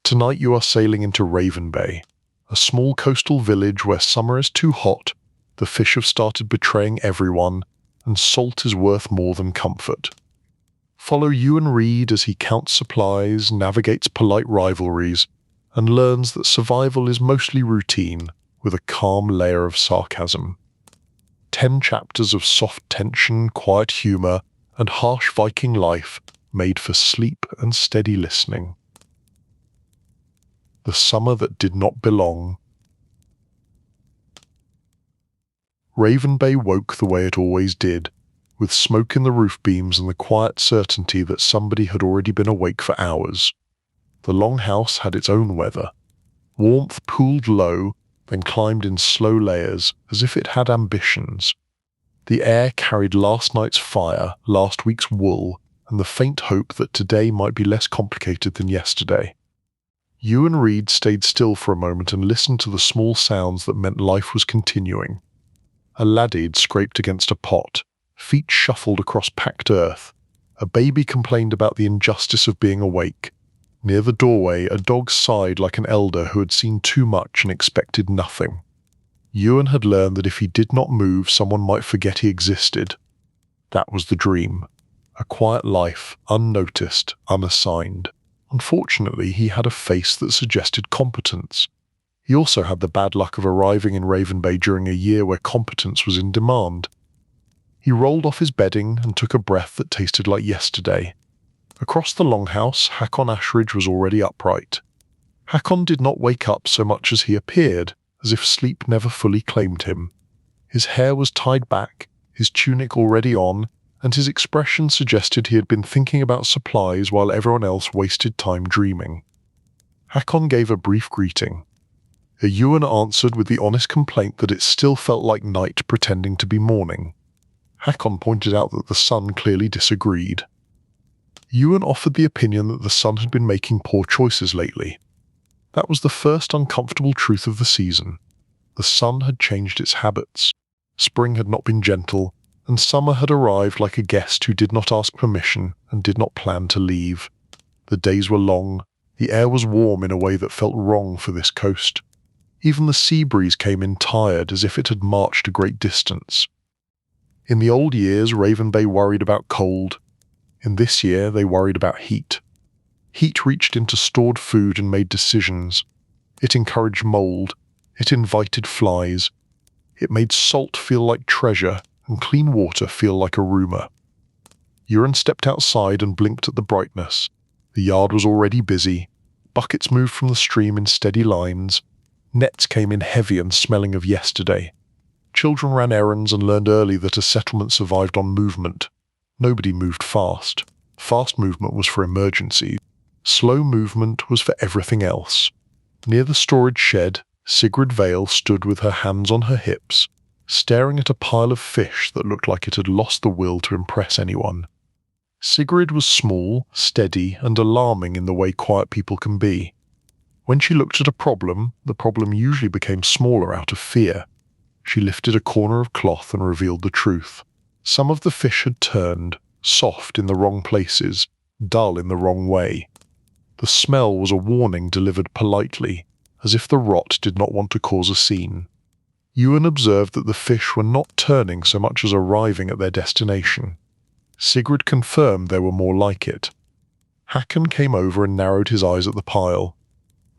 Tonight you are sailing into Ravenbay, a small coastal village where summer is too hot, the fish have started betraying everyone, and salt is worth more than comfort. Follow Ewan Reed as he counts supplies, navigates polite rivalries, and learns that survival is mostly routine, with a calm layer of sarcasm. 10 chapters of soft tension, quiet humour, and harsh Viking life made for sleep and steady listening. The Summer That Did Not Belong. Ravenbay woke the way it always did, with smoke in the roof beams and the quiet certainty that somebody had already been awake for hours. The longhouse had its own weather. Warmth pooled low, then climbed in slow layers, as if it had ambitions. The air carried last night's fire, last week's wool, and the faint hope that today might be less complicated than yesterday. Ewan Reed stayed still for a moment and listened to the small sounds that meant life was continuing. A laddie scraped against a pot, feet shuffled across packed earth. A baby complained about the injustice of being awake. Near the doorway, a dog sighed like an elder who had seen too much and expected nothing. Ewan had learned that if he did not move, someone might forget he existed. That was the dream. A quiet life, unnoticed, unassigned. Unfortunately, he had a face that suggested competence. He also had the bad luck of arriving in Ravenbay during a year where competence was in demand. He rolled off his bedding and took a breath that tasted like yesterday. Across the longhouse, Hakon Ashridge was already upright. Hakon did not wake up so much as he appeared, as if sleep never fully claimed him. His hair was tied back, his tunic already on, and his expression suggested he had been thinking about supplies while everyone else wasted time dreaming. Hakon gave a brief greeting. Ewan answered with the honest complaint that it still felt like night pretending to be morning. Hakon pointed out that the sun clearly disagreed. Ewan offered the opinion that the sun had been making poor choices lately. That was the first uncomfortable truth of the season. The sun had changed its habits. Spring had not been gentle, and summer had arrived like a guest who did not ask permission and did not plan to leave. The days were long, the air was warm in a way that felt wrong for this coast. Even the sea breeze came in tired, as if it had marched a great distance. In the old years, Ravenbay worried about cold. In this year, they worried about heat. Heat reached into stored food and made decisions. It encouraged mold. It invited flies. It made salt feel like treasure and clean water feel like a rumor. Ewan stepped outside and blinked at the brightness. The yard was already busy. Buckets moved from the stream in steady lines. Nets came in heavy and smelling of yesterday. Children ran errands and learned early that a settlement survived on movement. Nobody moved fast. Fast movement was for emergencies. Slow movement was for everything else. Near the storage shed, Sigrid Vale stood with her hands on her hips, staring at a pile of fish that looked like it had lost the will to impress anyone. Sigrid was small, steady, and alarming in the way quiet people can be. When she looked at a problem, the problem usually became smaller out of fear. She lifted a corner of cloth and revealed the truth. Some of the fish had turned, soft in the wrong places, dull in the wrong way. The smell was a warning delivered politely, as if the rot did not want to cause a scene. Ewan observed that the fish were not turning so much as arriving at their destination. Sigrid confirmed there were more like it. Hakon came over and narrowed his eyes at the pile.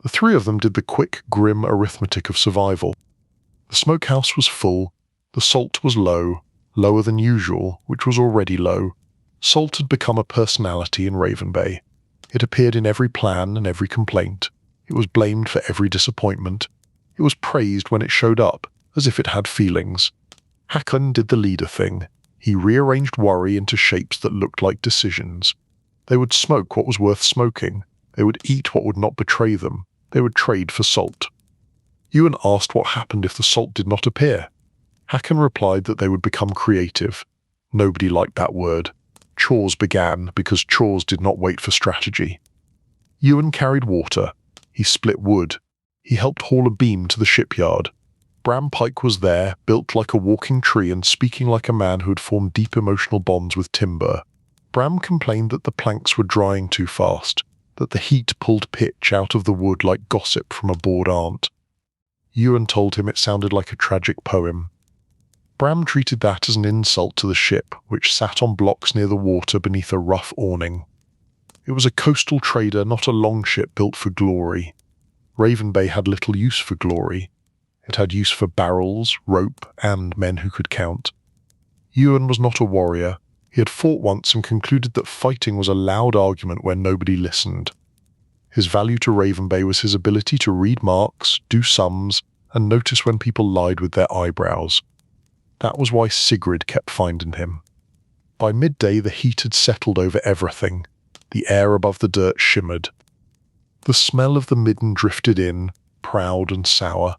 The three of them did the quick, grim arithmetic of survival. The smokehouse was full, the salt was low, lower than usual, which was already low. Salt had become a personality in Ravenbay. It appeared in every plan and every complaint. It was blamed for every disappointment. It was praised when it showed up, as if it had feelings. Hakon did the leader thing. He rearranged worry into shapes that looked like decisions. They would smoke what was worth smoking. They would eat what would not betray them. They would trade for salt. Ewan asked what happened if the salt did not appear. Hakon replied that they would become creative. Nobody liked that word. Chores began because chores did not wait for strategy. Ewan carried water. He split wood. He helped haul a beam to the shipyard. Bram Pike was there, built like a walking tree and speaking like a man who had formed deep emotional bonds with timber. Bram complained that the planks were drying too fast. that the heat pulled pitch out of the wood like gossip from a bored aunt. Ewan told him it sounded like a tragic poem. Bram treated that as an insult to the ship, which sat on blocks near the water beneath a rough awning. It was a coastal trader, not a longship built for glory. Ravenbay had little use for glory. It had use for barrels, rope, and men who could count. Ewan was not a warrior. He had fought once and concluded that fighting was a loud argument where nobody listened. His value to Ravenbay was his ability to read marks, do sums, and notice when people lied with their eyebrows. That was why Sigrid kept finding him. By midday the heat had settled over everything. The air above the dirt shimmered. The smell of the midden drifted in, proud and sour.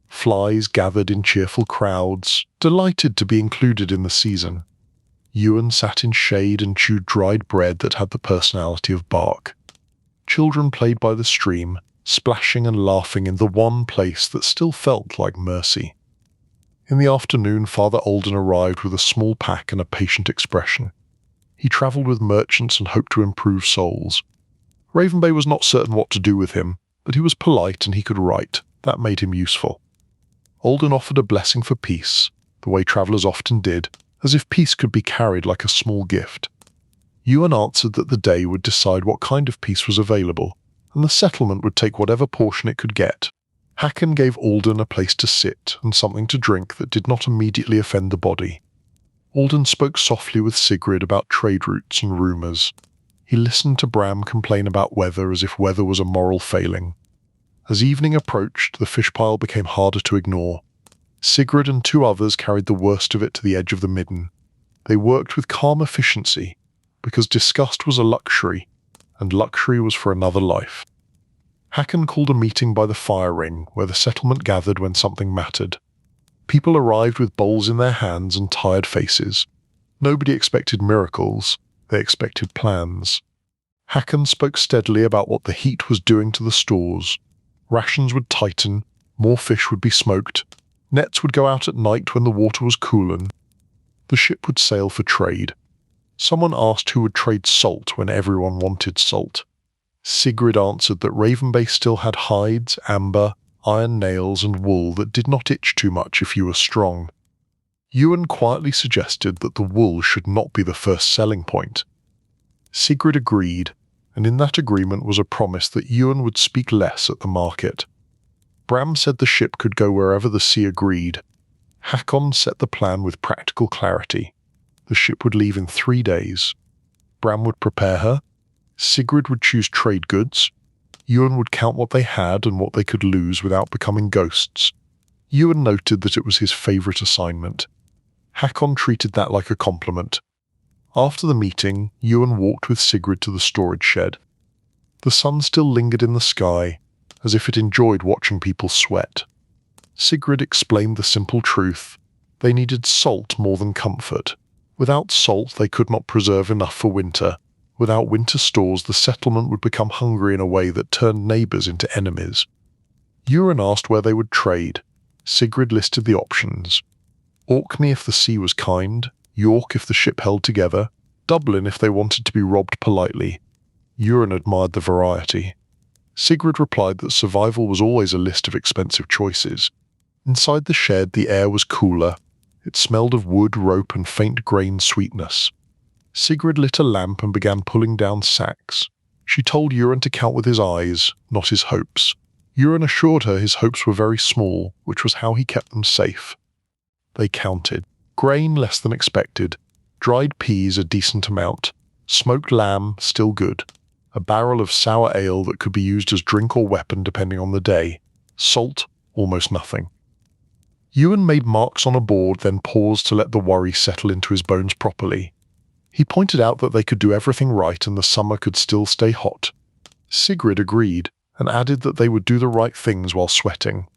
Flies gathered in cheerful crowds, delighted to be included in the season. Ewan sat in shade and chewed dried bread that had the personality of bark. Children played by the stream, splashing and laughing in the one place that still felt like mercy. In the afternoon, Father Alden arrived with a small pack and a patient expression. He travelled with merchants and hoped to improve souls. Ravenbay was not certain what to do with him, but he was polite and he could write. That made him useful. Alden offered a blessing for peace, the way travellers often did, as if peace could be carried like a small gift. Ewan answered that the day would decide what kind of peace was available, and the settlement would take whatever portion it could get. Hakon gave Alden a place to sit and something to drink that did not immediately offend the body. Alden spoke softly with Sigrid about trade routes and rumours. He listened to Bram complain about weather as if weather was a moral failing. As evening approached, the fishpile became harder to ignore. Sigrid and 2 others carried the worst of it to the edge of the midden. They worked with calm efficiency, because disgust was a luxury, and luxury was for another life. Hakon called a meeting by the fire ring, where the settlement gathered when something mattered. People arrived with bowls in their hands and tired faces. Nobody expected miracles, they expected plans. Hakon spoke steadily about what the heat was doing to the stores. Rations would tighten, more fish would be smoked, nets would go out at night when the water was cooling. The ship would sail for trade. Someone asked who would trade salt when everyone wanted salt. Sigrid answered that Ravenbay still had hides, amber, iron nails and wool that did not itch too much if you were strong. Ewan quietly suggested that the wool should not be the first selling point. Sigrid agreed, and in that agreement was a promise that Ewan would speak less at the market. Bram said the ship could go wherever the sea agreed. Hakon set the plan with practical clarity. The ship would leave in 3 days. Bram would prepare her. Sigrid would choose trade goods. Ewan would count what they had and what they could lose without becoming ghosts. Ewan noted that it was his favourite assignment. Hakon treated that like a compliment. After the meeting, Ewan walked with Sigrid to the storage shed. The sun still lingered in the sky, as if it enjoyed watching people sweat. Sigrid explained the simple truth. They needed salt more than comfort. Without salt, they could not preserve enough for winter. Without winter stores, the settlement would become hungry in a way that turned neighbours into enemies. Ewan asked where they would trade. Sigrid listed the options. Orkney if the sea was kind, York if the ship held together, Dublin if they wanted to be robbed politely. Ewan admired the variety. Sigrid replied that survival was always a list of expensive choices. Inside the shed, the air was cooler. It smelled of wood, rope, and faint grain sweetness. Sigrid lit a lamp and began pulling down sacks. She told Ewan to count with his eyes, not his hopes. Ewan assured her his hopes were very small, which was how he kept them safe. They counted. Grain less than expected. Dried peas a decent amount. Smoked lamb still good. A barrel of sour ale that could be used as drink or weapon depending on the day. Salt almost nothing. Ewan made marks on a board, then paused to let the worry settle into his bones properly. He pointed out that they could do everything right and the summer could still stay hot. Sigrid agreed, and added that they would do the right things while sweating.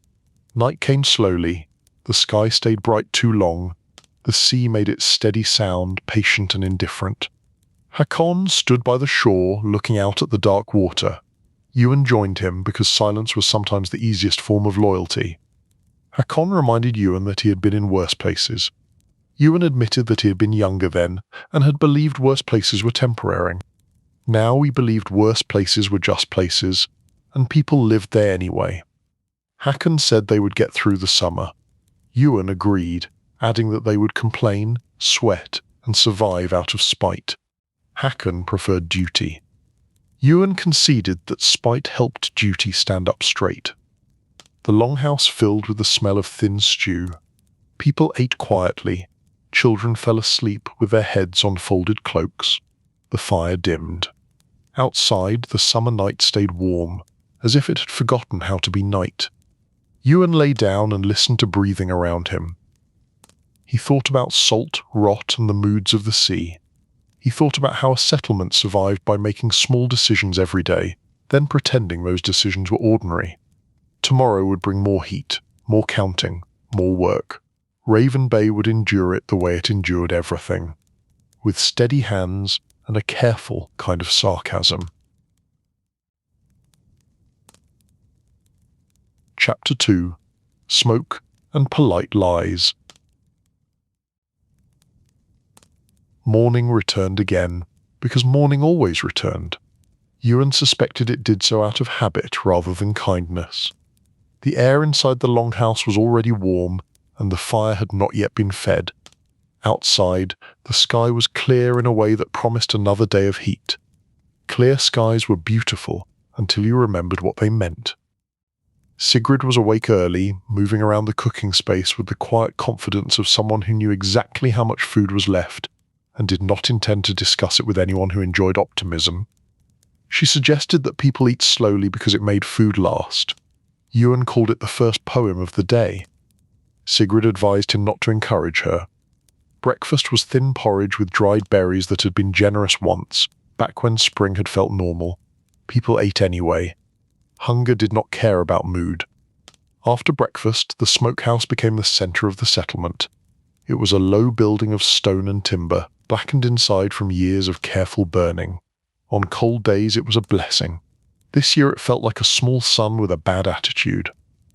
Night came slowly. The sky stayed bright too long. The sea made its steady sound, patient and indifferent. Hakon stood by the shore, looking out at the dark water. Ewan joined him because silence was sometimes the easiest form of loyalty. Hakon reminded Ewan that he had been in worse places. Ewan admitted that he had been younger then, and had believed worse places were temporary. Now we believed worse places were just places, and people lived there anyway. Hakon said they would get through the summer. Ewan agreed, adding that they would complain, sweat, and survive out of spite. Hakon preferred duty. Ewan conceded that spite helped duty stand up straight. The longhouse filled with the smell of thin stew. People ate quietly. Children fell asleep with their heads on folded cloaks. The fire dimmed. Outside, the summer night stayed warm, as if it had forgotten how to be night. Ewan lay down and listened to breathing around him. He thought about salt, rot, and the moods of the sea. He thought about how a settlement survived by making small decisions every day, then pretending those decisions were ordinary. Tomorrow would bring more heat, more counting, more work. Ravenbay would endure it the way it endured everything, with steady hands and a careful kind of sarcasm. Chapter 2. Smoke and Polite Lies. Morning returned again, because morning always returned. Ewan suspected it did so out of habit rather than kindness. The air inside the longhouse was already warm, and the fire had not yet been fed. Outside, the sky was clear in a way that promised another day of heat. Clear skies were beautiful until you remembered what they meant. Sigrid was awake early, moving around the cooking space with the quiet confidence of someone who knew exactly how much food was left and did not intend to discuss it with anyone who enjoyed optimism. She suggested that people eat slowly because it made food last. Ewan called it the first poem of the day. Sigrid advised him not to encourage her. Breakfast was thin porridge with dried berries that had been generous once, back when spring had felt normal. People ate anyway. Hunger did not care about mood. After breakfast, the smokehouse became the centre of the settlement. It was a low building of stone and timber, blackened inside from years of careful burning. On cold days it was a blessing. This year it felt like a small sun with a bad attitude.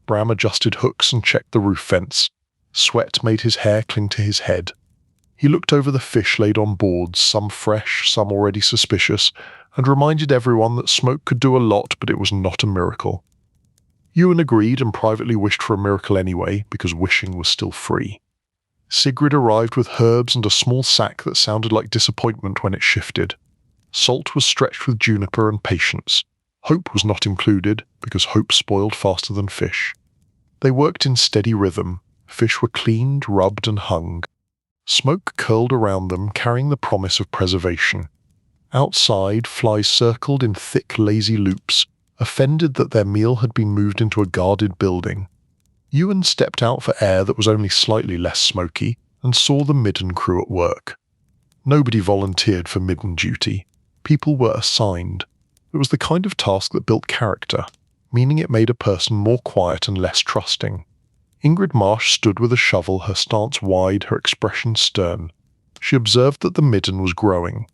Bram adjusted hooks and checked the roof fence. Sweat made his hair cling to his head. He looked over the fish laid on boards, some fresh, some already suspicious, and reminded everyone that smoke could do a lot, but it was not a miracle. Ewan agreed and privately wished for a miracle anyway, because wishing was still free. Sigrid arrived with herbs and a small sack that sounded like disappointment when it shifted. Salt was stretched with juniper and patience. Hope was not included, because hope spoiled faster than fish. They worked in steady rhythm. Fish were cleaned, rubbed, and hung. Smoke curled around them, carrying the promise of preservation. Outside, flies circled in thick, lazy loops, offended that their meal had been moved into a guarded building. Ewan stepped out for air that was only slightly less smoky, and saw the midden crew at work. Nobody volunteered for midden duty. People were assigned. It was the kind of task that built character, meaning it made a person more quiet and less trusting. Ingrid Marsh stood with a shovel, her stance wide, her expression stern. She observed that the midden was growing.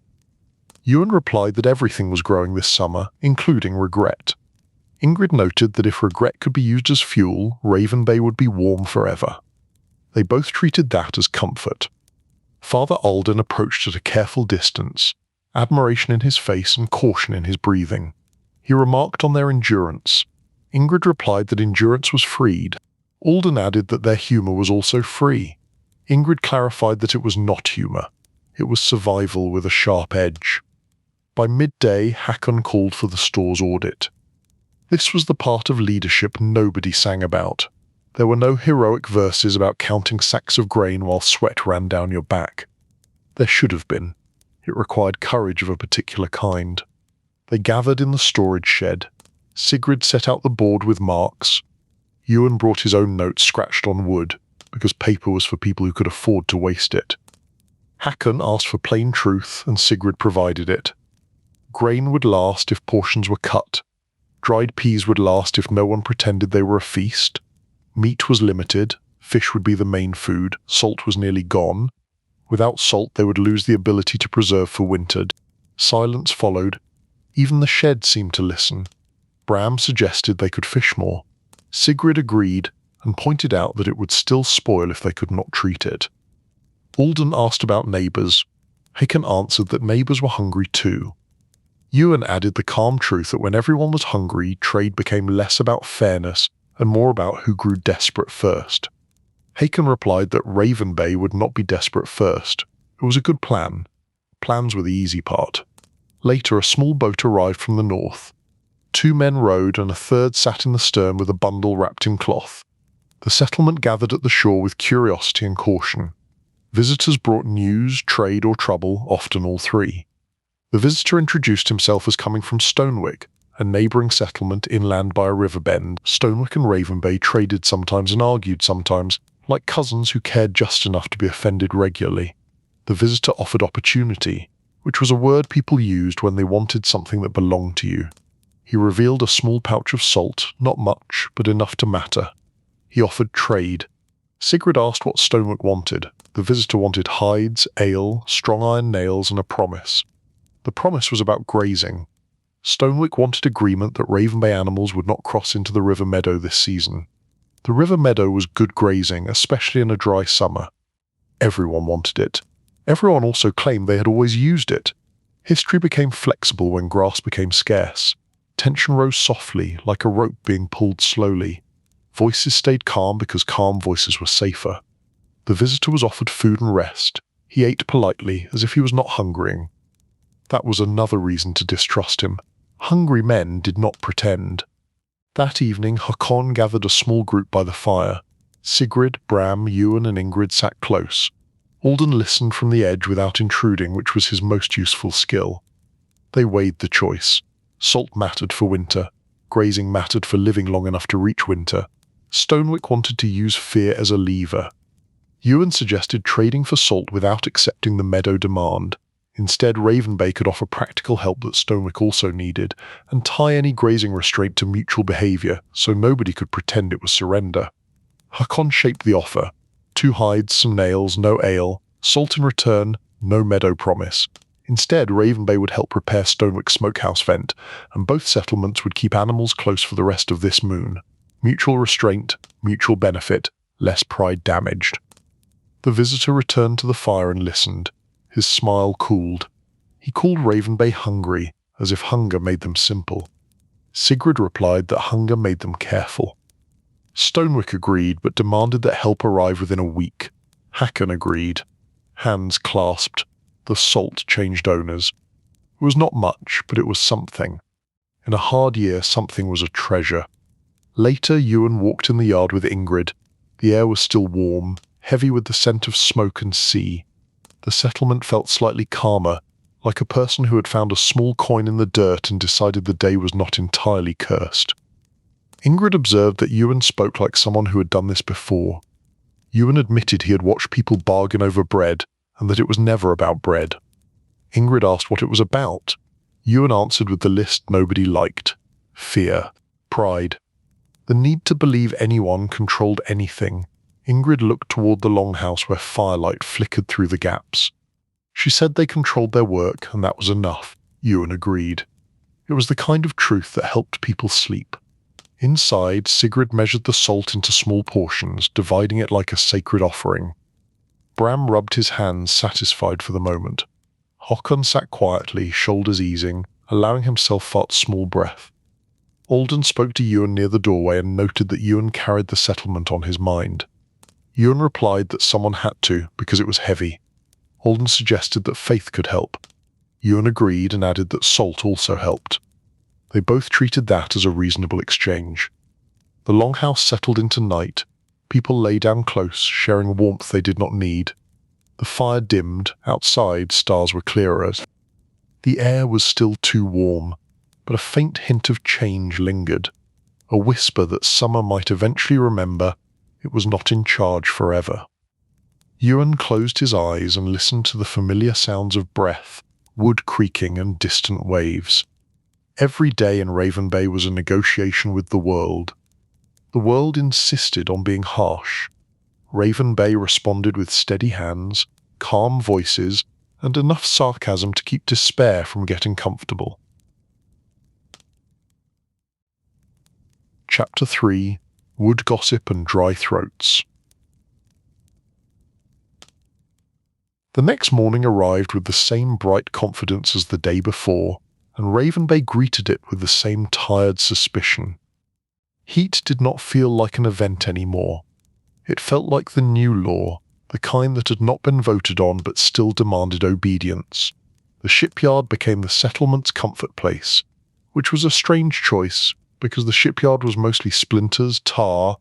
Ewan replied that everything was growing this summer, including regret. Ingrid noted that if regret could be used as fuel, Ravenbay would be warm forever. They both treated that as comfort. Father Alden approached at a careful distance, admiration in his face and caution in his breathing. He remarked on their endurance. Ingrid replied that endurance was freed. Alden added that their humour was also free. Ingrid clarified that it was not humour. It was survival with a sharp edge. By midday, Hakon called for the store's audit. This was the part of leadership nobody sang about. There were no heroic verses about counting sacks of grain while sweat ran down your back. There should have been. It required courage of a particular kind. They gathered in the storage shed. Sigrid set out the board with marks. Ewan brought his own notes scratched on wood, because paper was for people who could afford to waste it. Hakon asked for plain truth, and Sigrid provided it. Grain would last if portions were cut. Dried peas would last if no one pretended they were a feast. Meat was limited. Fish would be the main food. Salt was nearly gone. Without salt, they would lose the ability to preserve for winter. Silence followed. Even the shed seemed to listen. Bram suggested they could fish more. Sigrid agreed and pointed out that it would still spoil if they could not treat it. Alden asked about neighbours. Hakon answered that neighbours were hungry too. Ewan added the calm truth that when everyone was hungry, trade became less about fairness and more about who grew desperate first. Hakon replied that Ravenbay would not be desperate first. It was a good plan. Plans were the easy part. Later, a small boat arrived from the north. 2 men rowed and a third sat in the stern with a bundle wrapped in cloth. The settlement gathered at the shore with curiosity and caution. Visitors brought news, trade, or trouble, often all three. The visitor introduced himself as coming from Stonewick, a neighbouring settlement inland by a river bend. Stonewick and Ravenbay traded sometimes and argued sometimes, like cousins who cared just enough to be offended regularly. The visitor offered opportunity, which was a word people used when they wanted something that belonged to you. He revealed a small pouch of salt, not much, but enough to matter. He offered trade. Sigrid asked what Stonewick wanted. The visitor wanted hides, ale, strong iron nails, and a promise. The promise was about grazing. Stonewick wanted agreement that Ravenbay animals would not cross into the river meadow this season. The river meadow was good grazing, especially in a dry summer. Everyone wanted it. Everyone also claimed they had always used it. History became flexible when grass became scarce. Tension rose softly, like a rope being pulled slowly. Voices stayed calm because calm voices were safer. The visitor was offered food and rest. He ate politely, as if he was not hungering. That was another reason to distrust him. Hungry men did not pretend. That evening, Hakon gathered a small group by the fire. Sigrid, Bram, Ewan and Ingrid sat close. Alden listened from the edge without intruding, which was his most useful skill. They weighed the choice. Salt mattered for winter. Grazing mattered for living long enough to reach winter. Stonewick wanted to use fear as a lever. Ewan suggested trading for salt without accepting the meadow demand. Instead, Ravenbay could offer practical help that Stonewick also needed, and tie any grazing restraint to mutual behaviour, so nobody could pretend it was surrender. Hakon shaped the offer. 2 hides, some nails, no ale, salt in return, no meadow promise. Instead, Ravenbay would help repair Stonewick's smokehouse vent, and both settlements would keep animals close for the rest of this moon. Mutual restraint, mutual benefit, less pride damaged. The visitor returned to the fire and listened. His smile cooled. He called Ravenbay hungry, as if hunger made them simple. Sigrid replied that hunger made them careful. Stonewick agreed, but demanded that help arrive within a week. Hakon agreed. Hands clasped. The salt changed owners. It was not much, but it was something. In a hard year, something was a treasure. Later, Ewan walked in the yard with Ingrid. The air was still warm, heavy with the scent of smoke and sea. The settlement felt slightly calmer, like a person who had found a small coin in the dirt and decided the day was not entirely cursed. Ingrid observed that Ewan spoke like someone who had done this before. Ewan admitted he had watched people bargain over bread, and that it was never about bread. Ingrid asked what it was about. Ewan answered with the list nobody liked. Fear. Pride. The need to believe anyone controlled anything. Ingrid looked toward the longhouse where firelight flickered through the gaps. She said they controlled their work, and that was enough. Ewan agreed. It was the kind of truth that helped people sleep. Inside, Sigrid measured the salt into small portions, dividing it like a sacred offering. Bram rubbed his hands, satisfied for the moment. Hakon sat quietly, shoulders easing, allowing himself Fart's small breath. Alden spoke to Ewan near the doorway and noted that Ewan carried the settlement on his mind. Ewan replied that someone had to, because it was heavy. Alden suggested that faith could help. Ewan agreed and added that salt also helped. They both treated that as a reasonable exchange. The longhouse settled into night. People lay down close, sharing warmth they did not need. The fire dimmed. Outside, stars were clearer. The air was still too warm, but a faint hint of change lingered. A whisper that summer might eventually remember it was not in charge forever. Ewan closed his eyes and listened to the familiar sounds of breath, wood creaking and distant waves. Every day in Ravenbay was a negotiation with the world. The world insisted on being harsh. Ravenbay responded with steady hands, calm voices, and enough sarcasm to keep despair from getting comfortable. Chapter 3: Wood Gossip and Dry Throats. The next morning arrived with the same bright confidence as the day before. and Ravenbay greeted it with the same tired suspicion. Heat did not feel like an event anymore. It felt like the new law, the kind that had not been voted on but still demanded obedience. The shipyard became the settlement's comfort place, which was a strange choice because the shipyard was mostly splinters, tar,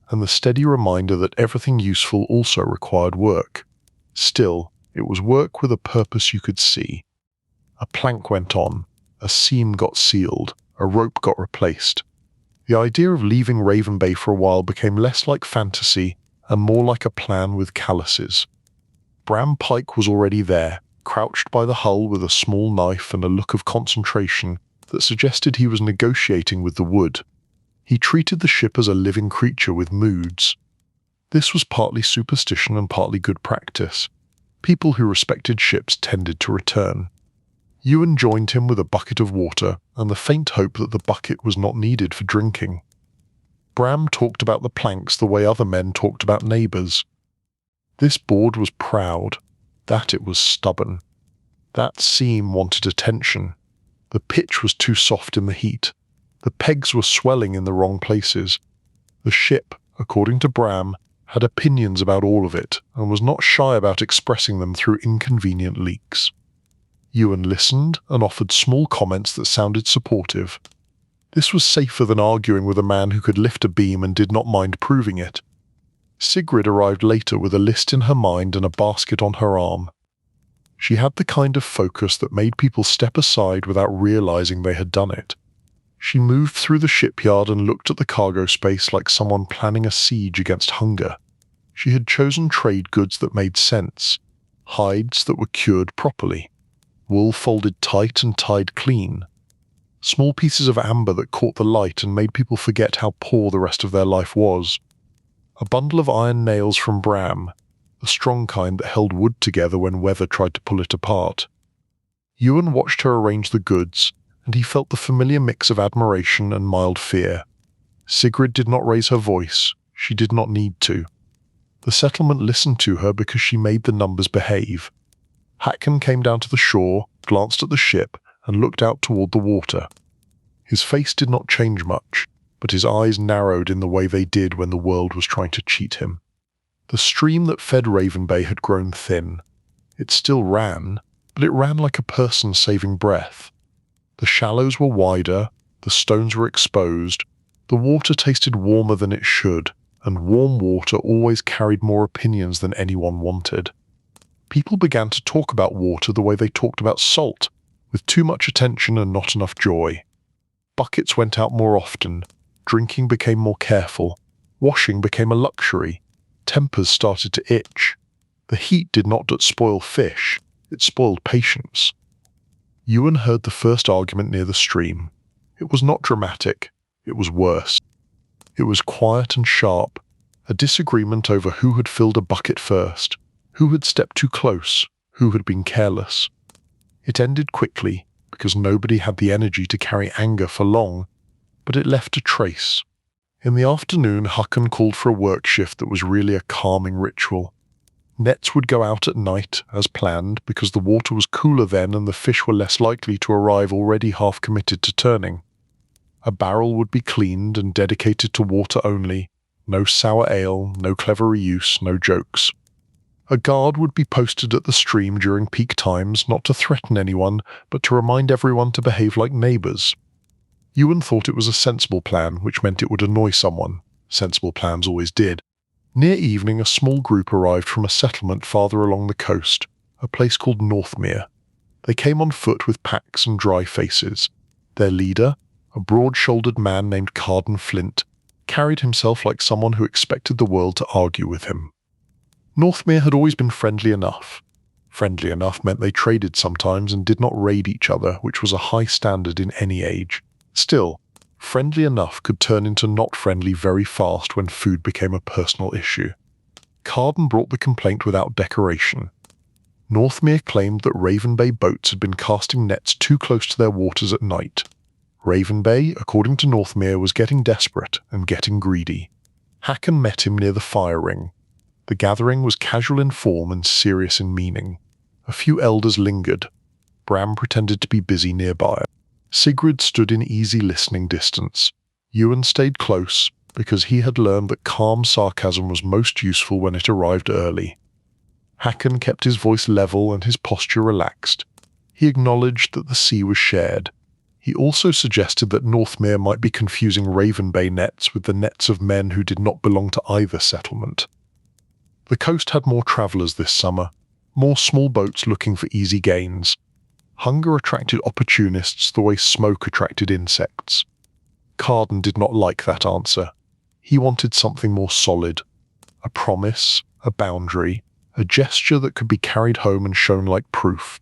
and the steady reminder that everything useful also required work. Still, it was work with a purpose you could see. A plank went on, a seam got sealed, a rope got replaced. The idea of leaving Ravenbay for a while became less like fantasy and more like a plan with calluses. Bram Pike was already there, crouched by the hull with a small knife and a look of concentration that suggested he was negotiating with the wood. He treated the ship as a living creature with moods. This was partly superstition and partly good practice. People who respected ships tended to return. Ewan joined him with a bucket of water and the faint hope that the bucket was not needed for drinking. Bram talked about the planks the way other men talked about neighbours. This board was proud, that it was stubborn. That seam wanted attention. The pitch was too soft in the heat. The pegs were swelling in the wrong places. The ship, according to Bram, had opinions about all of it and was not shy about expressing them through inconvenient leaks. Ewan listened and offered small comments that sounded supportive. This was safer than arguing with a man who could lift a beam and did not mind proving it. Sigrid arrived later with a list in her mind and a basket on her arm. She had the kind of focus that made people step aside without realizing they had done it. She moved through the shipyard and looked at the cargo space like someone planning a siege against hunger. She had chosen trade goods that made sense, hides that were cured properly, wool folded tight and tied clean, small pieces of amber that caught the light and made people forget how poor the rest of their life was, a bundle of iron nails from Bram, the strong kind that held wood together when weather tried to pull it apart. Ewan watched her arrange the goods, and he felt the familiar mix of admiration and mild fear. Sigrid did not raise her voice. She did not need to. The settlement listened to her because she made the numbers behave. Hakon came down to the shore, glanced at the ship, and looked out toward the water. His face did not change much, but his eyes narrowed in the way they did when the world was trying to cheat him. The stream that fed Ravenbay had grown thin. It still ran, but it ran like a person saving breath. The shallows were wider, the stones were exposed, the water tasted warmer than it should, and warm water always carried more opinions than anyone wanted. People began to talk about water the way they talked about salt, with too much attention and not enough joy. Buckets went out more often, drinking became more careful, washing became a luxury, tempers started to itch. The heat did not spoil fish, it spoiled patience. Ewan heard the first argument near the stream. It was not dramatic, it was worse. It was quiet and sharp, a disagreement over who had filled a bucket first, who had stepped too close, who had been careless. It ended quickly, because nobody had the energy to carry anger for long, but it left a trace. In the afternoon, Hakon called for a work shift that was really a calming ritual. Nets would go out at night, as planned, because the water was cooler then and the fish were less likely to arrive already half committed to turning. A barrel would be cleaned and dedicated to water only, no sour ale, no clever reuse, no jokes. A guard would be posted at the stream during peak times, not to threaten anyone, but to remind everyone to behave like neighbours. Ewan thought it was a sensible plan, which meant it would annoy someone. Sensible plans always did. Near evening, a small group arrived from a settlement farther along the coast, a place called Northmere. They came on foot with packs and dry faces. Their leader, a broad-shouldered man named Carden Flint, carried himself like someone who expected the world to argue with him. Northmere had always been friendly enough. Friendly enough meant they traded sometimes and did not raid each other, which was a high standard in any age. Still, friendly enough could turn into not friendly very fast when food became a personal issue. Carden brought the complaint without decoration. Northmere claimed that Ravenbay boats had been casting nets too close to their waters at night. Ravenbay, according to Northmere, was getting desperate and getting greedy. Hakon met him near the fire ring. The gathering was casual in form and serious in meaning. A few elders lingered. Bram pretended to be busy nearby. Sigrid stood in easy listening distance. Ewan stayed close, because he had learned that calm sarcasm was most useful when it arrived early. Hakon kept his voice level and his posture relaxed. He acknowledged that the sea was shared. He also suggested that Northmere might be confusing Ravenbay nets with the nets of men who did not belong to either settlement. The coast had more travellers this summer, more small boats looking for easy gains. Hunger attracted opportunists the way smoke attracted insects. Carden did not like that answer. He wanted something more solid. A promise, a boundary, a gesture that could be carried home and shown like proof.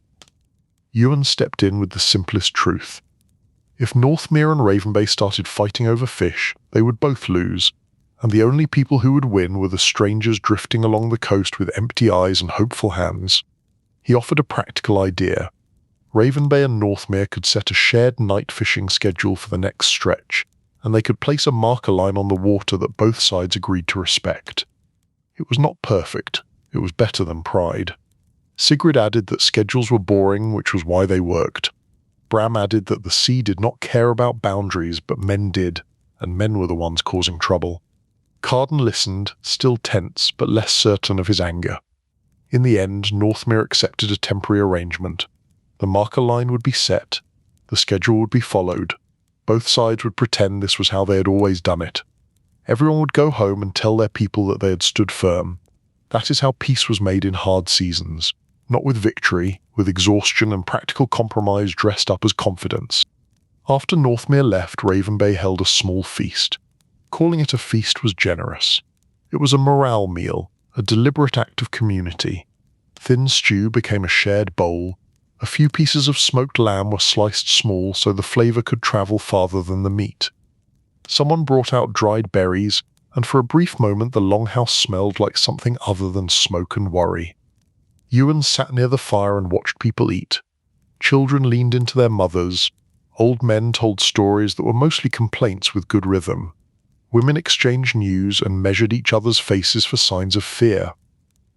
Ewan stepped in with the simplest truth. If Northmere and Ravenbay started fighting over fish, they would both lose, and the only people who would win were the strangers drifting along the coast with empty eyes and hopeful hands. He offered a practical idea. Ravenbay and Northmere could set a shared night fishing schedule for the next stretch, and they could place a marker line on the water that both sides agreed to respect. It was not perfect. It was better than pride. Sigrid added that schedules were boring, which was why they worked. Bram added that the sea did not care about boundaries, but men did, and men were the ones causing trouble. Carden listened, still tense, but less certain of his anger. In the end, Northmere accepted a temporary arrangement. The marker line would be set. The schedule would be followed. Both sides would pretend this was how they had always done it. Everyone would go home and tell their people that they had stood firm. That is how peace was made in hard seasons. Not with victory, with exhaustion and practical compromise dressed up as confidence. After Northmere left, Ravenbay held a small feast. Calling it a feast was generous. It was a morale meal, a deliberate act of community. Thin stew became a shared bowl. A few pieces of smoked lamb were sliced small so the flavour could travel farther than the meat. Someone brought out dried berries, and for a brief moment the longhouse smelled like something other than smoke and worry. Ewan sat near the fire and watched people eat. Children leaned into their mothers. Old men told stories that were mostly complaints with good rhythm. Women exchanged news and measured each other's faces for signs of fear.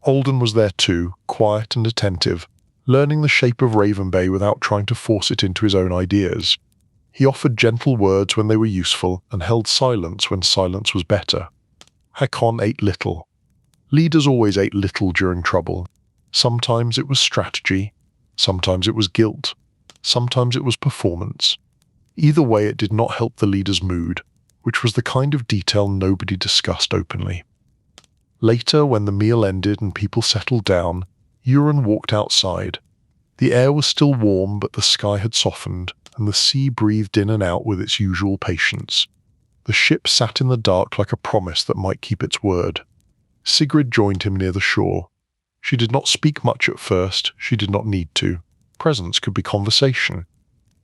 Alden was there too, quiet and attentive, learning the shape of Ravenbay without trying to force it into his own ideas. He offered gentle words when they were useful and held silence when silence was better. Hakon ate little. Leaders always ate little during trouble. Sometimes it was strategy, sometimes it was guilt, sometimes it was performance. Either way, it did not help the leader's mood, which was the kind of detail nobody discussed openly. Later, when the meal ended and people settled down, Ewan walked outside. The air was still warm, but the sky had softened, and the sea breathed in and out with its usual patience. The ship sat in the dark like a promise that might keep its word. Sigrid joined him near the shore. She did not speak much at first. She did not need to. Presence could be conversation.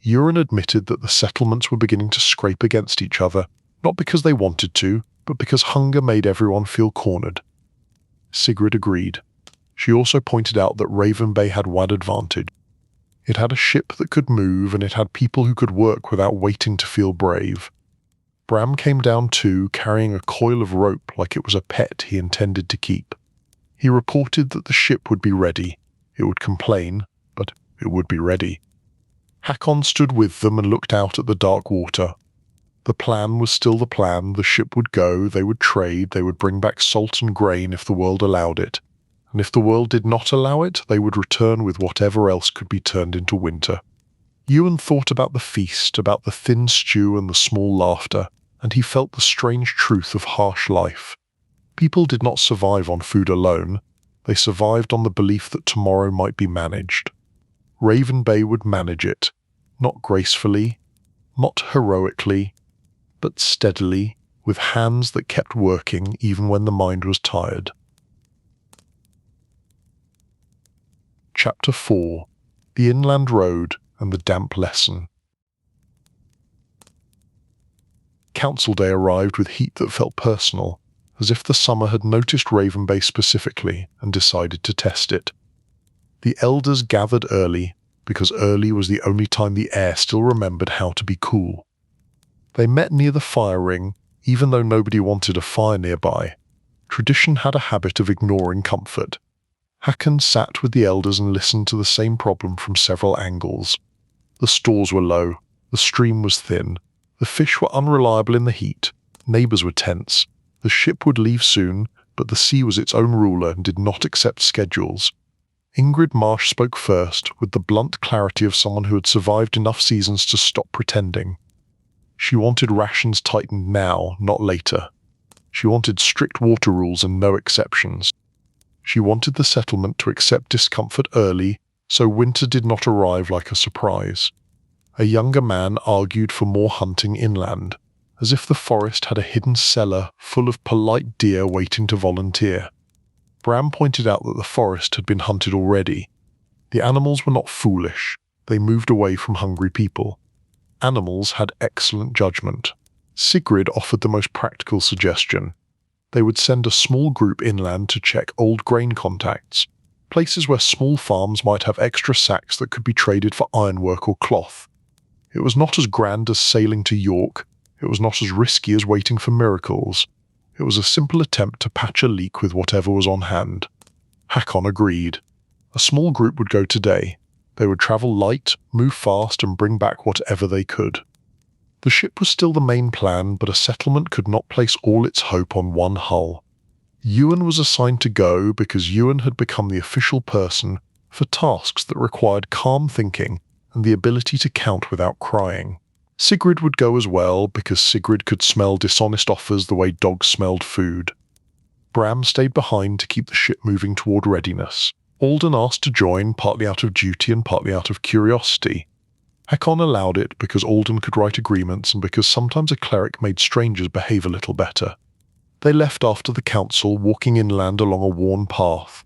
Ewan admitted that the settlements were beginning to scrape against each other, not because they wanted to, but because hunger made everyone feel cornered. Sigrid agreed. She also pointed out that Ravenbay had one advantage. It had a ship that could move, and it had people who could work without waiting to feel brave. Bram came down too, carrying a coil of rope like it was a pet he intended to keep. He reported that the ship would be ready. It would complain, but it would be ready. Hakon stood with them and looked out at the dark water. The plan was still the plan. The ship would go, they would trade, they would bring back salt and grain if the world allowed it. And if the world did not allow it, they would return with whatever else could be turned into winter. Ewan thought about the feast, about the thin stew and the small laughter, and he felt the strange truth of harsh life. People did not survive on food alone. They survived on the belief that tomorrow might be managed. Ravenbay would manage it, not gracefully, not heroically, but steadily, with hands that kept working even when the mind was tired. Chapter 4: The Inland Road and the Damp Lesson. Council Day arrived with heat that felt personal, as if the summer had noticed Ravenbay specifically and decided to test it. The elders gathered early, because early was the only time the air still remembered how to be cool. They met near the fire ring, even though nobody wanted a fire nearby. Tradition had a habit of ignoring comfort. Hakon sat with the elders and listened to the same problem from several angles. The stores were low. The stream was thin. The fish were unreliable in the heat. Neighbours were tense. The ship would leave soon, but the sea was its own ruler and did not accept schedules. Ingrid Marsh spoke first, with the blunt clarity of someone who had survived enough seasons to stop pretending. She wanted rations tightened now, not later. She wanted strict water rules and no exceptions. She wanted the settlement to accept discomfort early, so winter did not arrive like a surprise. A younger man argued for more hunting inland, as if the forest had a hidden cellar full of polite deer waiting to volunteer. Bram pointed out that the forest had been hunted already. The animals were not foolish. They moved away from hungry people. Animals had excellent judgment. Sigrid offered the most practical suggestion. They would send a small group inland to check old grain contacts, places where small farms might have extra sacks that could be traded for ironwork or cloth. It was not as grand as sailing to York. It was not as risky as waiting for miracles. It was a simple attempt to patch a leak with whatever was on hand. Hakon agreed. A small group would go today. They would travel light, move fast, and bring back whatever they could. The ship was still the main plan, but a settlement could not place all its hope on one hull. Ewan was assigned to go because Ewan had become the official person for tasks that required calm thinking and the ability to count without crying. Sigrid would go as well because Sigrid could smell dishonest offers the way dogs smelled food. Bram stayed behind to keep the ship moving toward readiness. Alden asked to join, partly out of duty and partly out of curiosity. Hakon allowed it because Alden could write agreements and because sometimes a cleric made strangers behave a little better. They left after the council, walking inland along a worn path.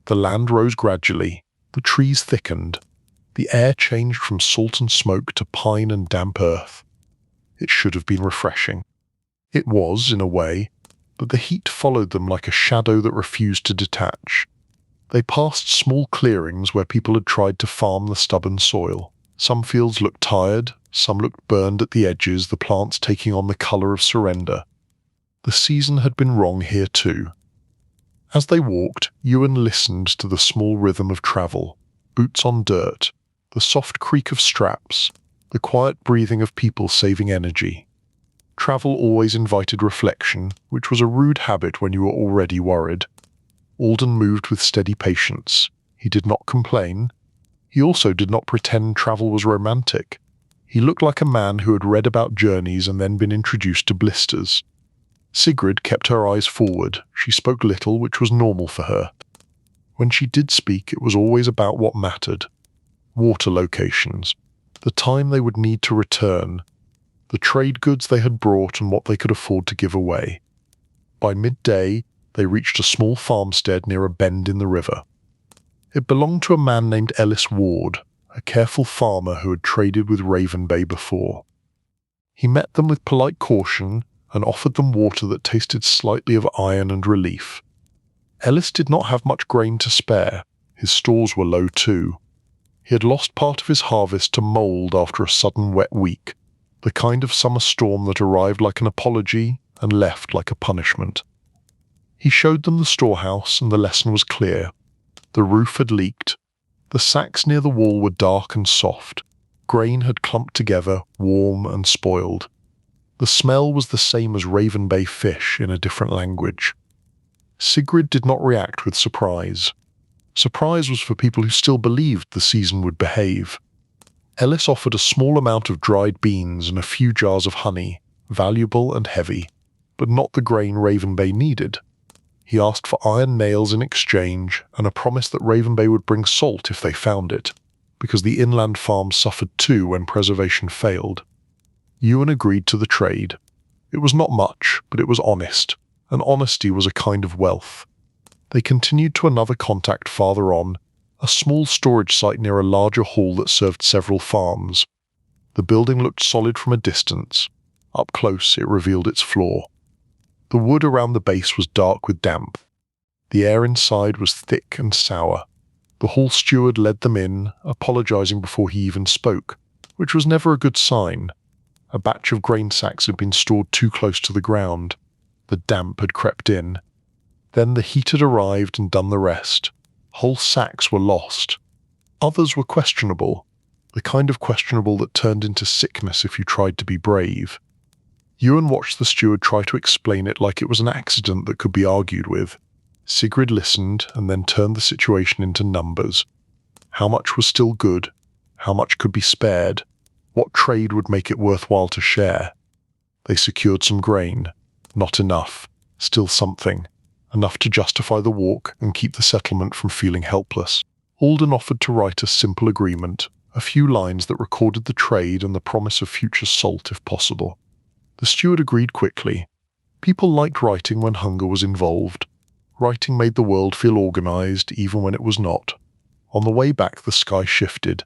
The land rose gradually. The trees thickened. The air changed from salt and smoke to pine and damp earth. It should have been refreshing. It was, in a way, but the heat followed them like a shadow that refused to detach. They passed small clearings where people had tried to farm the stubborn soil. Some fields looked tired, some looked burned at the edges, the plants taking on the colour of surrender. The season had been wrong here too. As they walked, Ewan listened to the small rhythm of travel, boots on dirt, the soft creak of straps, the quiet breathing of people saving energy. Travel always invited reflection, which was a rude habit when you were already worried. Alden moved with steady patience. He did not complain. He also did not pretend travel was romantic. He looked like a man who had read about journeys and then been introduced to blisters. Sigrid kept her eyes forward. She spoke little, which was normal for her. When she did speak, it was always about what mattered. Water locations, the time they would need to return, the trade goods they had brought and what they could afford to give away. By midday, they reached a small farmstead near a bend in the river. It belonged to a man named Ellis Ward, a careful farmer who had traded with Ravenbay before. He met them with polite caution and offered them water that tasted slightly of iron and relief. Ellis did not have much grain to spare. His stores were low too. He had lost part of his harvest to mould after a sudden wet week, the kind of summer storm that arrived like an apology and left like a punishment. He showed them the storehouse, and the lesson was clear. The roof had leaked. The sacks near the wall were dark and soft. Grain had clumped together, warm and spoiled. The smell was the same as Ravenbay fish in a different language. Sigrid did not react with surprise. Surprise was for people who still believed the season would behave. Ellis offered a small amount of dried beans and a few jars of honey, valuable and heavy, but not the grain Ravenbay needed. He asked for iron nails in exchange and a promise that Ravenbay would bring salt if they found it, because the inland farms suffered too when preservation failed. Ewan agreed to the trade. It was not much, but it was honest, and honesty was a kind of wealth. They continued to another contact farther on, a small storage site near a larger hall that served several farms. The building looked solid from a distance. Up close, it revealed its floor. The wood around the base was dark with damp. The air inside was thick and sour. The hall steward led them in, apologizing before he even spoke, which was never a good sign. A batch of grain sacks had been stored too close to the ground. The damp had crept in. Then the heat had arrived and done the rest. Whole sacks were lost. Others were questionable. the kind of questionable that turned into sickness if you tried to be brave. Ewan watched the steward try to explain it like it was an accident that could be argued with. Sigrid listened and then turned the situation into numbers. How much was still good? How much could be spared? What trade would make it worthwhile to share? They secured some grain. Not enough. Still something. Enough to justify the walk and keep the settlement from feeling helpless. Alden offered to write a simple agreement, a few lines that recorded the trade and the promise of future salt if possible. The steward agreed quickly. People liked writing when hunger was involved. Writing made the world feel organized even when it was not. On the way back the sky shifted.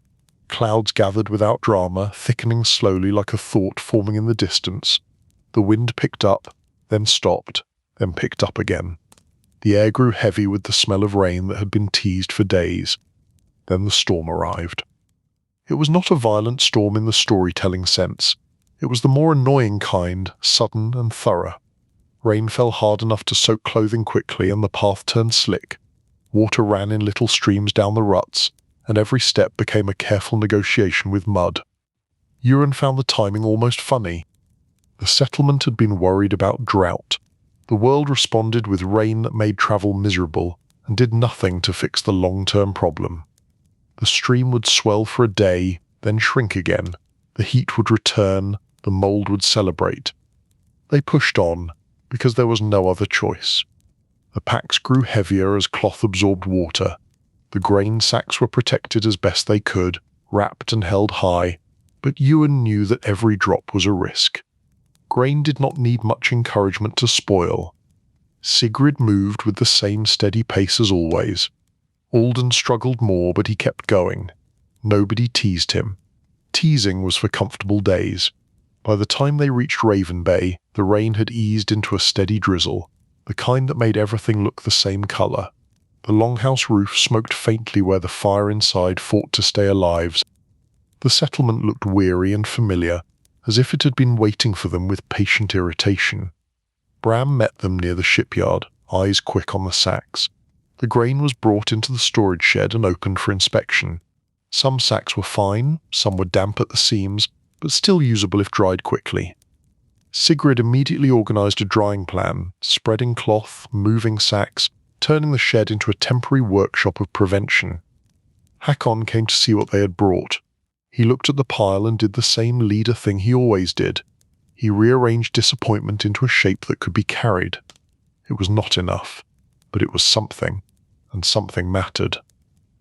Clouds gathered without drama, thickening slowly like a thought forming in the distance. The wind picked up, then stopped, then picked up again. The air grew heavy with the smell of rain that had been teased for days. Then the storm arrived. It was not a violent storm in the storytelling sense. It was the more annoying kind, sudden and thorough. Rain fell hard enough to soak clothing quickly and the path turned slick. Water ran in little streams down the ruts, and every step became a careful negotiation with mud. Ewan found the timing almost funny. The settlement had been worried about drought. The world responded with rain that made travel miserable and did nothing to fix the long-term problem. The stream would swell for a day, then shrink again. The heat would return, the mold would celebrate. They pushed on, because there was no other choice. The packs grew heavier as cloth absorbed water. The grain sacks were protected as best they could, wrapped and held high, but Ewan knew that every drop was a risk. Grain did not need much encouragement to spoil. Sigrid moved with the same steady pace as always. Alden struggled more, but he kept going. Nobody teased him. Teasing was for comfortable days. By the time they reached Ravenbay, the rain had eased into a steady drizzle, the kind that made everything look the same colour. The longhouse roof smoked faintly where the fire inside fought to stay alive. The settlement looked weary and familiar, as if it had been waiting for them with patient irritation. Bram met them near the shipyard, eyes quick on the sacks. The grain was brought into the storage shed and opened for inspection. Some sacks were fine, some were damp at the seams, but still usable if dried quickly. Sigrid immediately organised a drying plan, spreading cloth, moving sacks, turning the shed into a temporary workshop of prevention. Hakon came to see what they had brought. He looked at the pile and did the same leader thing he always did. He rearranged disappointment into a shape that could be carried. It was not enough, but it was something, and something mattered.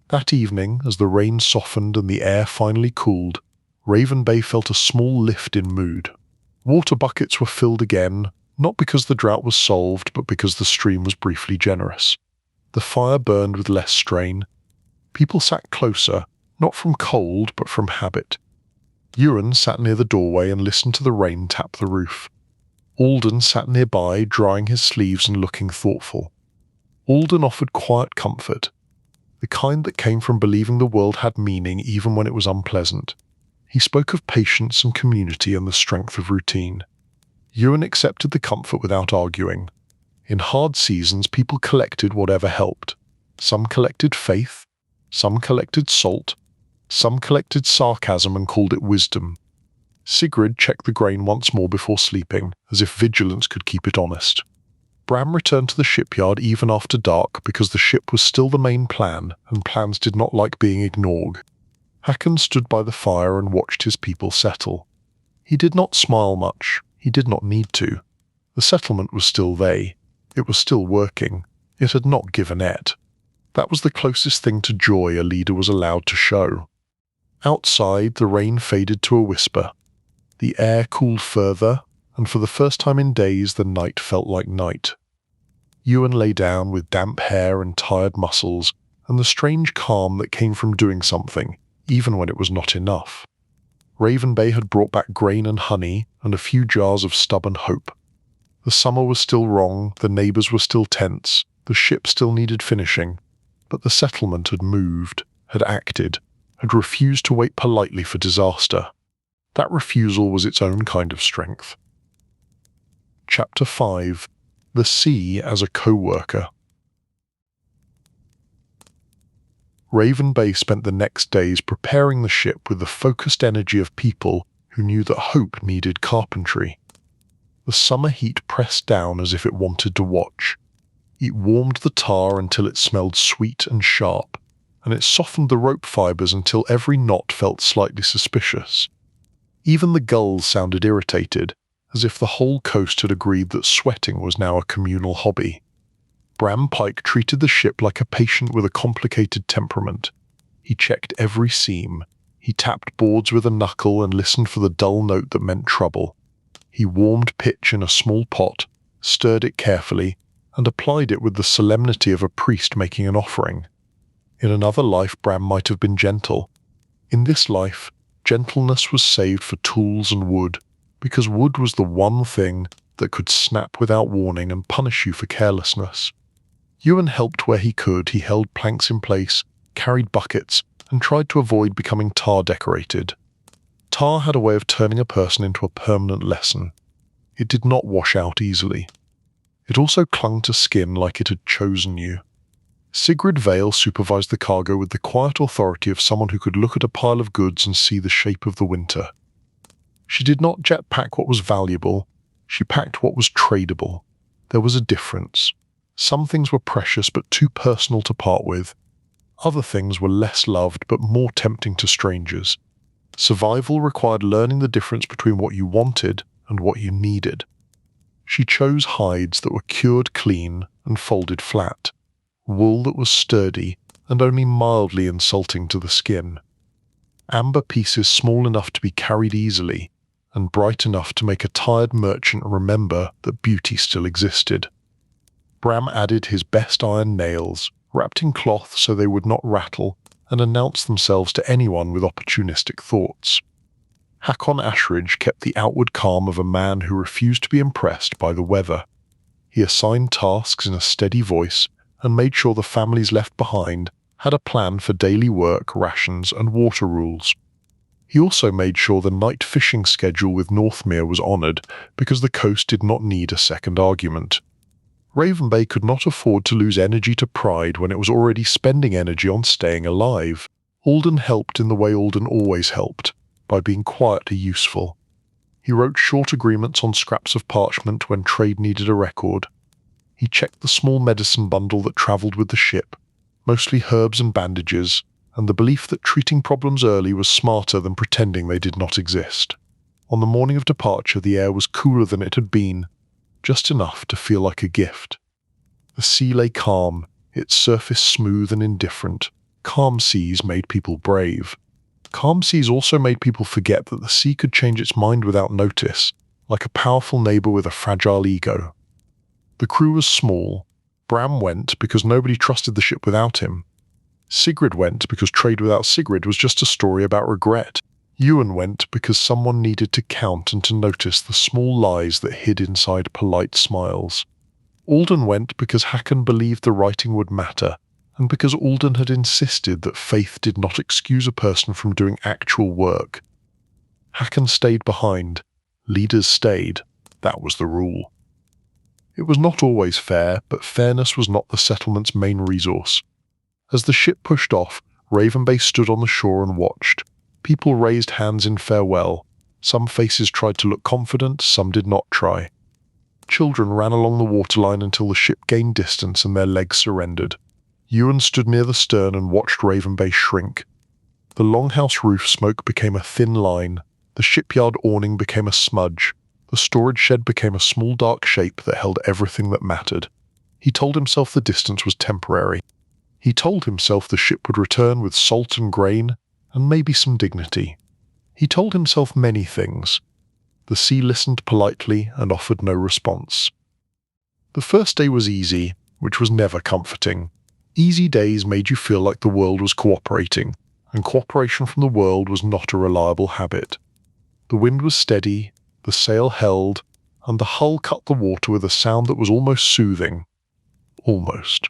That evening, as the rain softened and the air finally cooled, Ravenbay felt a small lift in mood. Water buckets were filled again, not because the drought was solved, but because the stream was briefly generous. The fire burned with less strain. People sat closer, not from cold, but from habit. Ewan sat near the doorway and listened to the rain tap the roof. Alden sat nearby, drying his sleeves and looking thoughtful. Alden offered quiet comfort, the kind that came from believing the world had meaning even when it was unpleasant. He spoke of patience and community and the strength of routine. Ewan accepted the comfort without arguing. In hard seasons, people collected whatever helped. Some collected faith, some collected salt, some collected sarcasm and called it wisdom. Sigrid checked the grain once more before sleeping, as if vigilance could keep it honest. Bram returned to the shipyard even after dark because the ship was still the main plan, and plans did not like being ignored. Hakon stood by the fire and watched his people settle. He did not smile much. He did not need to. The settlement was still they. It was still working. It had not given it. That was the closest thing to joy a leader was allowed to show. Outside, the rain faded to a whisper. The air cooled further, and for the first time in days the night felt like night. Ewan lay down with damp hair and tired muscles, and the strange calm that came from doing something, even when it was not enough. Ravenbay had brought back grain and honey, and a few jars of stubborn hope. The summer was still wrong, the neighbours were still tense, the ship still needed finishing, but the settlement had moved, had acted, had refused to wait politely for disaster. That refusal was its own kind of strength. Chapter 5. The Sea as a Coworker. Ravenbay spent the next days preparing the ship with the focused energy of people who knew that hope needed carpentry. The summer heat pressed down as if it wanted to watch. It warmed the tar until it smelled sweet and sharp, and it softened the rope fibres until every knot felt slightly suspicious. Even the gulls sounded irritated, as if the whole coast had agreed that sweating was now a communal hobby. Bram Pike treated the ship like a patient with a complicated temperament. He checked every seam. He tapped boards with a knuckle and listened for the dull note that meant trouble. He warmed pitch in a small pot, stirred it carefully, and applied it with the solemnity of a priest making an offering. In another life, Bram might have been gentle. In this life, gentleness was saved for tools and wood, because wood was the one thing that could snap without warning and punish you for carelessness. Ewan helped where he could. He held planks in place, carried buckets, and tried to avoid becoming tar-decorated. Tar had a way of turning a person into a permanent lesson. It did not wash out easily. It also clung to skin like it had chosen you. Sigrid Vale supervised the cargo with the quiet authority of someone who could look at a pile of goods and see the shape of the winter. She did not jet-pack what was valuable, she packed what was tradable. There was a difference. Some things were precious but too personal to part with. Other things were less loved but more tempting to strangers. Survival required learning the difference between what you wanted and what you needed. She chose hides that were cured clean and folded flat, wool that was sturdy and only mildly insulting to the skin, amber pieces small enough to be carried easily and bright enough to make a tired merchant remember that beauty still existed. Bram added his best iron nails, wrapped in cloth so they would not rattle, and announced themselves to anyone with opportunistic thoughts. Hakon Ashridge kept the outward calm of a man who refused to be impressed by the weather. He assigned tasks in a steady voice and made sure the families left behind had a plan for daily work, rations, and water rules. He also made sure the night fishing schedule with Northmere was honoured because the coast did not need a second argument. Ravenbay could not afford to lose energy to pride when it was already spending energy on staying alive. Alden helped in the way Alden always helped, by being quietly useful. He wrote short agreements on scraps of parchment when trade needed a record. He checked the small medicine bundle that travelled with the ship, mostly herbs and bandages, and the belief that treating problems early was smarter than pretending they did not exist. On the morning of departure, the air was cooler than it had been, just enough to feel like a gift. The sea lay calm, its surface smooth and indifferent. Calm seas made people brave. Calm seas also made people forget that the sea could change its mind without notice, like a powerful neighbour with a fragile ego. The crew was small. Bram went because nobody trusted the ship without him. Sigrid went because trade without Sigrid was just a story about regret. Ewan went because someone needed to count and to notice the small lies that hid inside polite smiles. Alden went because Hakon believed the writing would matter, and because Alden had insisted that faith did not excuse a person from doing actual work. Hakon stayed behind. Leaders stayed. That was the rule. It was not always fair, but fairness was not the settlement's main resource. As the ship pushed off, Ravenbay stood on the shore and watched. People raised hands in farewell. Some faces tried to look confident, some did not try. Children ran along the waterline until the ship gained distance and their legs surrendered. Ewan stood near the stern and watched Ravenbay shrink. The longhouse roof smoke became a thin line. The shipyard awning became a smudge. The storage shed became a small dark shape that held everything that mattered. He told himself the distance was temporary. He told himself the ship would return with salt and grain, and maybe some dignity. He told himself many things. The sea listened politely and offered no response. The first day was easy, which was never comforting. Easy days made you feel like the world was cooperating, and cooperation from the world was not a reliable habit. The wind was steady, the sail held, and the hull cut the water with a sound that was almost soothing. Almost.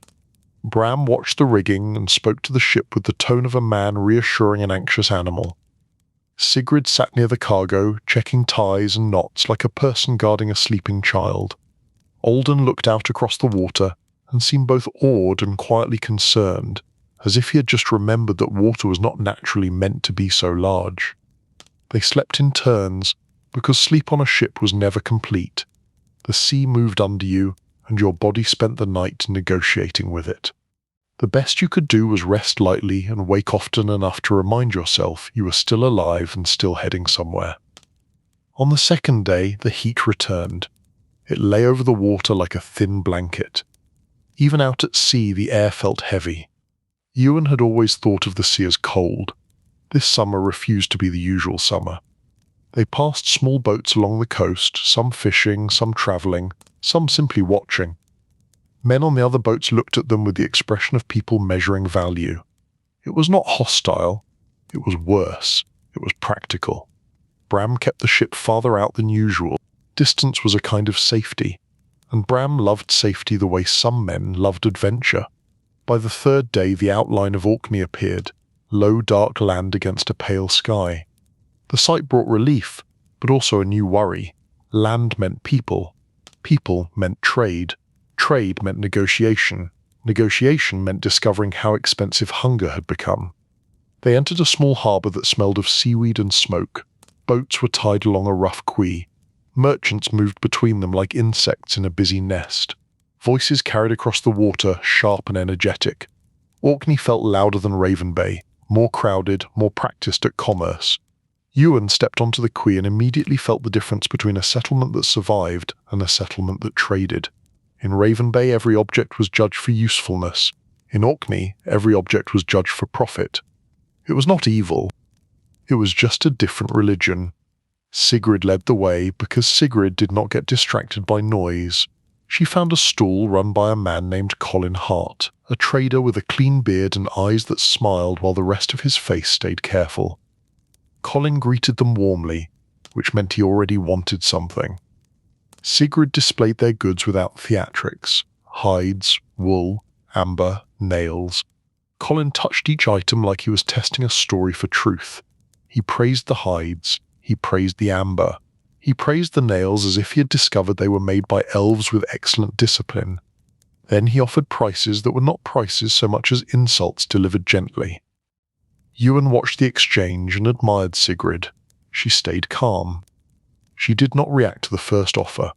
Bram watched the rigging and spoke to the ship with the tone of a man reassuring an anxious animal. Sigrid sat near the cargo, checking ties and knots like a person guarding a sleeping child. Alden looked out across the water and seemed both awed and quietly concerned, as if he had just remembered that water was not naturally meant to be so large. They slept in turns, because sleep on a ship was never complete. The sea moved under you, and your body spent the night negotiating with it. The best you could do was rest lightly and wake often enough to remind yourself you were still alive and still heading somewhere. On the second day, the heat returned. It lay over the water like a thin blanket. Even out at sea, the air felt heavy. Ewan had always thought of the sea as cold. This summer refused to be the usual summer. They passed small boats along the coast, some fishing, some travelling, some simply watching. Men on the other boats looked at them with the expression of people measuring value. It was not hostile. It was worse. It was practical. Bram kept the ship farther out than usual. Distance was a kind of safety, and Bram loved safety the way some men loved adventure. By the third day, the outline of Orkney appeared, low dark land against a pale sky. The sight brought relief, but also a new worry. Land meant people. People meant trade. Trade meant negotiation. Negotiation meant discovering how expensive hunger had become. They entered a small harbour that smelled of seaweed and smoke. Boats were tied along a rough quay. Merchants moved between them like insects in a busy nest. Voices carried across the water, sharp and energetic. Orkney felt louder than Ravenbay, more crowded, more practiced at commerce. Ewan stepped onto the quay and immediately felt the difference between a settlement that survived and a settlement that traded. In Ravenbay, every object was judged for usefulness. In Orkney, every object was judged for profit. It was not evil. It was just a different religion. Sigrid led the way because Sigrid did not get distracted by noise. She found a stall run by a man named Colin Hart, a trader with a clean beard and eyes that smiled while the rest of his face stayed careful. Colin greeted them warmly, which meant he already wanted something. Sigrid displayed their goods without theatrics: hides, wool, amber, nails. Colin touched each item like he was testing a story for truth. He praised the hides. He praised the amber. He praised the nails as if he had discovered they were made by elves with excellent discipline. Then he offered prices that were not prices so much as insults delivered gently. Ewan watched the exchange and admired Sigrid. She stayed calm. She did not react to the first offer,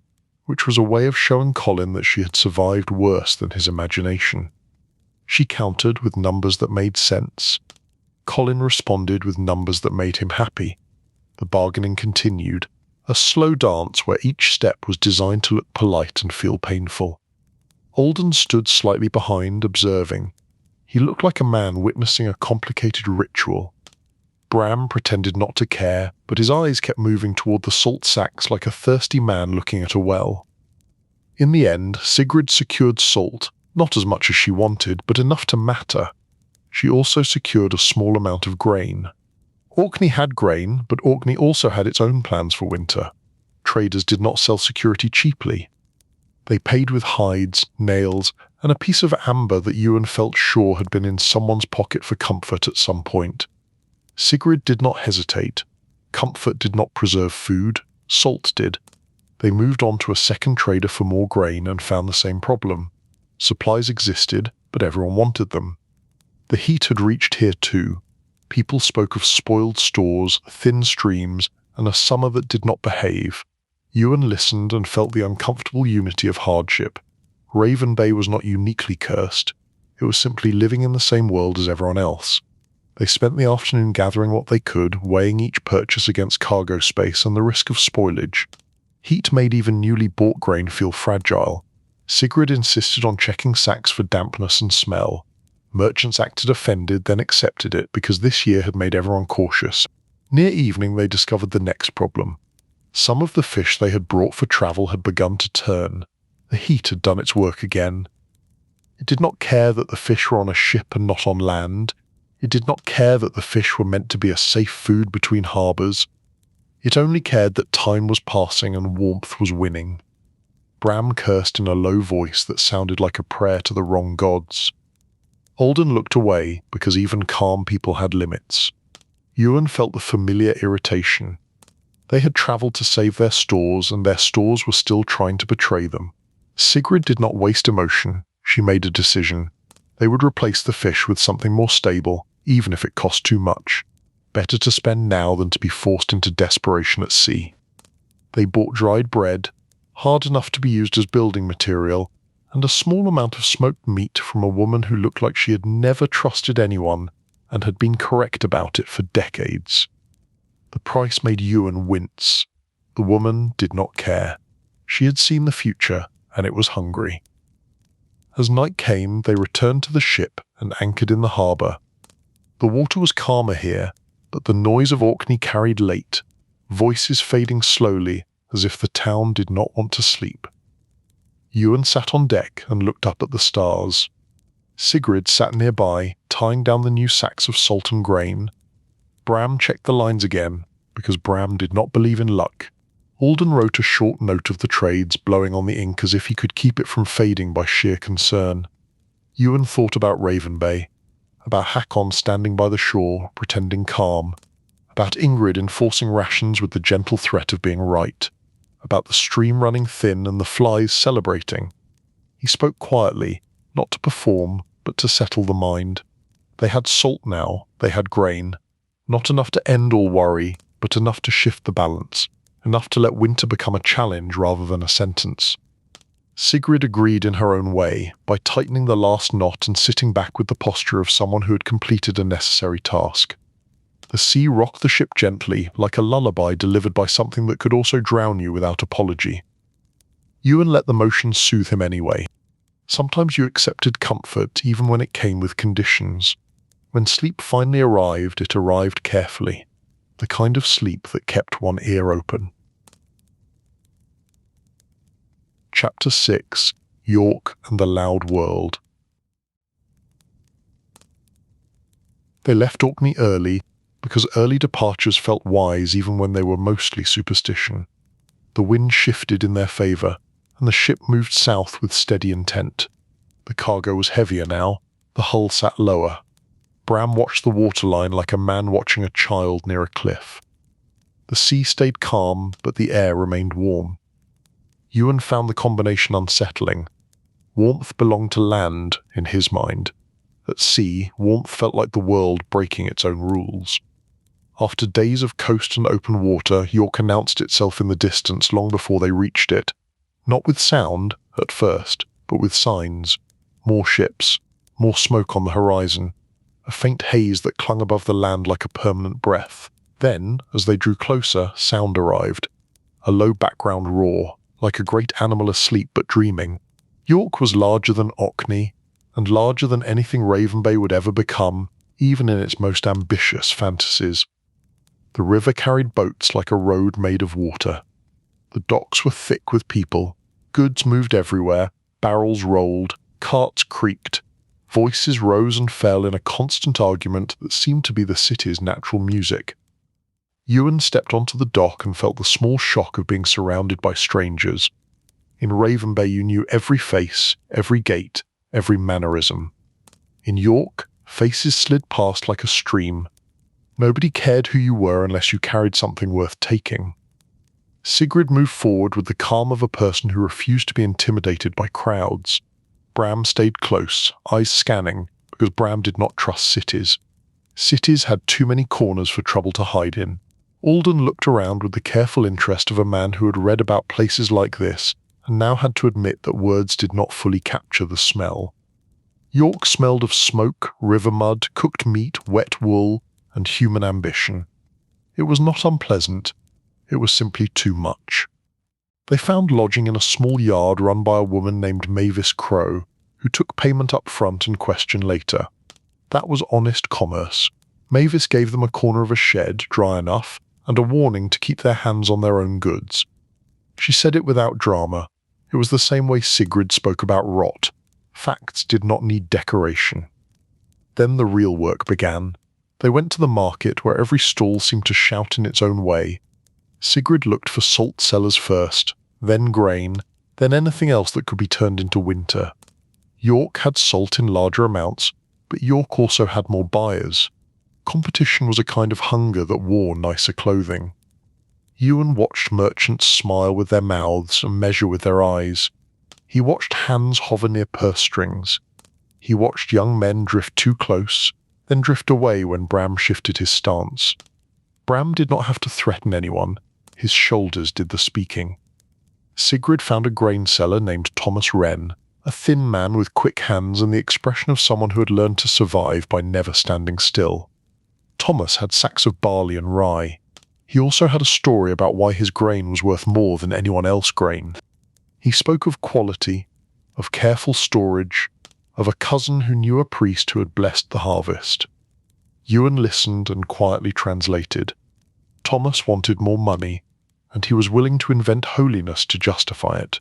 which was a way of showing Colin that she had survived worse than his imagination. She countered with numbers that made sense. Colin responded with numbers that made him happy. The bargaining continued, a slow dance where each step was designed to look polite and feel painful. Alden stood slightly behind, observing. He looked like a man witnessing a complicated ritual. Bram pretended not to care, but his eyes kept moving toward the salt sacks like a thirsty man looking at a well. In the end, Sigrid secured salt, not as much as she wanted, but enough to matter. She also secured a small amount of grain. Orkney had grain, but Orkney also had its own plans for winter. Traders did not sell security cheaply. They paid with hides, nails, and a piece of amber that Ewan felt sure had been in someone's pocket for comfort at some point. Sigrid did not hesitate. Comfort did not preserve food, salt did. They moved on to a second trader for more grain and found the same problem. Supplies existed, but everyone wanted them. The heat had reached here too. People spoke of spoiled stores, thin streams, and a summer that did not behave. Ewan listened and felt the uncomfortable unity of hardship. Ravenbay was not uniquely cursed. It was simply living in the same world as everyone else. They spent the afternoon gathering what they could, weighing each purchase against cargo space and the risk of spoilage. Heat made even newly bought grain feel fragile. Sigrid insisted on checking sacks for dampness and smell. Merchants acted offended, then accepted it because this year had made everyone cautious. Near evening they discovered the next problem. Some of the fish they had brought for travel had begun to turn. The heat had done its work again. It did not care that the fish were on a ship and not on land. It did not care that the fish were meant to be a safe food between harbours. It only cared that time was passing and warmth was winning. Bram cursed in a low voice that sounded like a prayer to the wrong gods. Alden looked away because even calm people had limits. Ewan felt the familiar irritation. They had travelled to save their stores, and their stores were still trying to betray them. Sigrid did not waste emotion. She made a decision. They would replace the fish with something more stable, even if it cost too much. Better to spend now than to be forced into desperation at sea. They bought dried bread, hard enough to be used as building material, and a small amount of smoked meat from a woman who looked like she had never trusted anyone and had been correct about it for decades. The price made Ewan wince. The woman did not care. She had seen the future, and it was hungry. As night came, they returned to the ship and anchored in the harbour. The water was calmer here, but the noise of Orkney carried late, voices fading slowly as if the town did not want to sleep. Ewan sat on deck and looked up at the stars. Sigrid sat nearby, tying down the new sacks of salt and grain. Bram checked the lines again, because Bram did not believe in luck. Alden wrote a short note of the trades, blowing on the ink as if he could keep it from fading by sheer concern. Ewan thought about Ravenbay, about Hakon standing by the shore, pretending calm, about Ingrid enforcing rations with the gentle threat of being right, about the stream running thin and the flies celebrating. He spoke quietly, not to perform, but to settle the mind. They had salt now, they had grain. Not enough to end all worry, but enough to shift the balance, enough to let winter become a challenge rather than a sentence. Sigrid agreed in her own way, by tightening the last knot and sitting back with the posture of someone who had completed a necessary task. The sea rocked the ship gently, like a lullaby delivered by something that could also drown you without apology. Ewan let the motion soothe him anyway. Sometimes you accepted comfort even when it came with conditions. When sleep finally arrived, it arrived carefully, the kind of sleep that kept one ear open. Chapter 6: York and the Loud World. They left Orkney early, because early departures felt wise even when they were mostly superstition. The wind shifted in their favour, and the ship moved south with steady intent. The cargo was heavier now, the hull sat lower. Bram watched the waterline like a man watching a child near a cliff. The sea stayed calm, but the air remained warm. Ewan found the combination unsettling. Warmth belonged to land, in his mind. At sea, warmth felt like the world breaking its own rules. After days of coast and open water, York announced itself in the distance long before they reached it. Not with sound, at first, but with signs. More ships, more smoke on the horizon, a faint haze that clung above the land like a permanent breath. Then, as they drew closer, sound arrived. A low background roar, like a great animal asleep but dreaming. York was larger than Orkney, and larger than anything Ravenbay would ever become, even in its most ambitious fantasies. The river carried boats like a road made of water. The docks were thick with people. Goods moved everywhere, barrels rolled, carts creaked. Voices rose and fell in a constant argument that seemed to be the city's natural music. Ewan stepped onto the dock and felt the small shock of being surrounded by strangers. In Ravenbay you knew every face, every gait, every mannerism. In York, faces slid past like a stream. Nobody cared who you were unless you carried something worth taking. Sigrid moved forward with the calm of a person who refused to be intimidated by crowds. Bram stayed close, eyes scanning, because Bram did not trust cities. Cities had too many corners for trouble to hide in. Alden looked around with the careful interest of a man who had read about places like this, and now had to admit that words did not fully capture the smell. York smelled of smoke, river mud, cooked meat, wet wool, and human ambition. It was not unpleasant. It was simply too much. They found lodging in a small yard run by a woman named Mavis Crow, who took payment up front and question later. That was honest commerce. Mavis gave them a corner of a shed, dry enough, and a warning to keep their hands on their own goods. She said it without drama. It was the same way Sigrid spoke about rot. Facts did not need decoration. Then the real work began. They went to the market where every stall seemed to shout in its own way. Sigrid looked for salt cellars first, then grain, then anything else that could be turned into winter. York had salt in larger amounts, but York also had more buyers. Competition was a kind of hunger that wore nicer clothing. Ewan watched merchants smile with their mouths and measure with their eyes. He watched hands hover near purse strings. He watched young men drift too close, then drift away when Bram shifted his stance. Bram did not have to threaten anyone. His shoulders did the speaking. Sigrid found a grain seller named Thomas Wren, a thin man with quick hands and the expression of someone who had learned to survive by never standing still. Thomas had sacks of barley and rye. He also had a story about why his grain was worth more than anyone else's grain. He spoke of quality, of careful storage, of a cousin who knew a priest who had blessed the harvest. Ewan listened and quietly translated. Thomas wanted more money, and he was willing to invent holiness to justify it.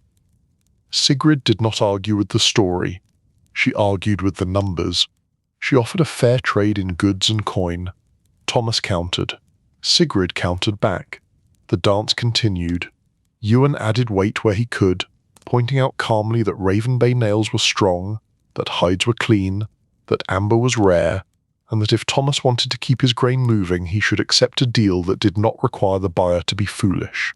Sigrid did not argue with the story. She argued with the numbers. She offered a fair trade in goods and coin. Thomas countered. Sigrid countered back. The dance continued. Ewan added weight where he could, pointing out calmly that Ravenbay nails were strong, that hides were clean, that amber was rare, and that if Thomas wanted to keep his grain moving, he should accept a deal that did not require the buyer to be foolish.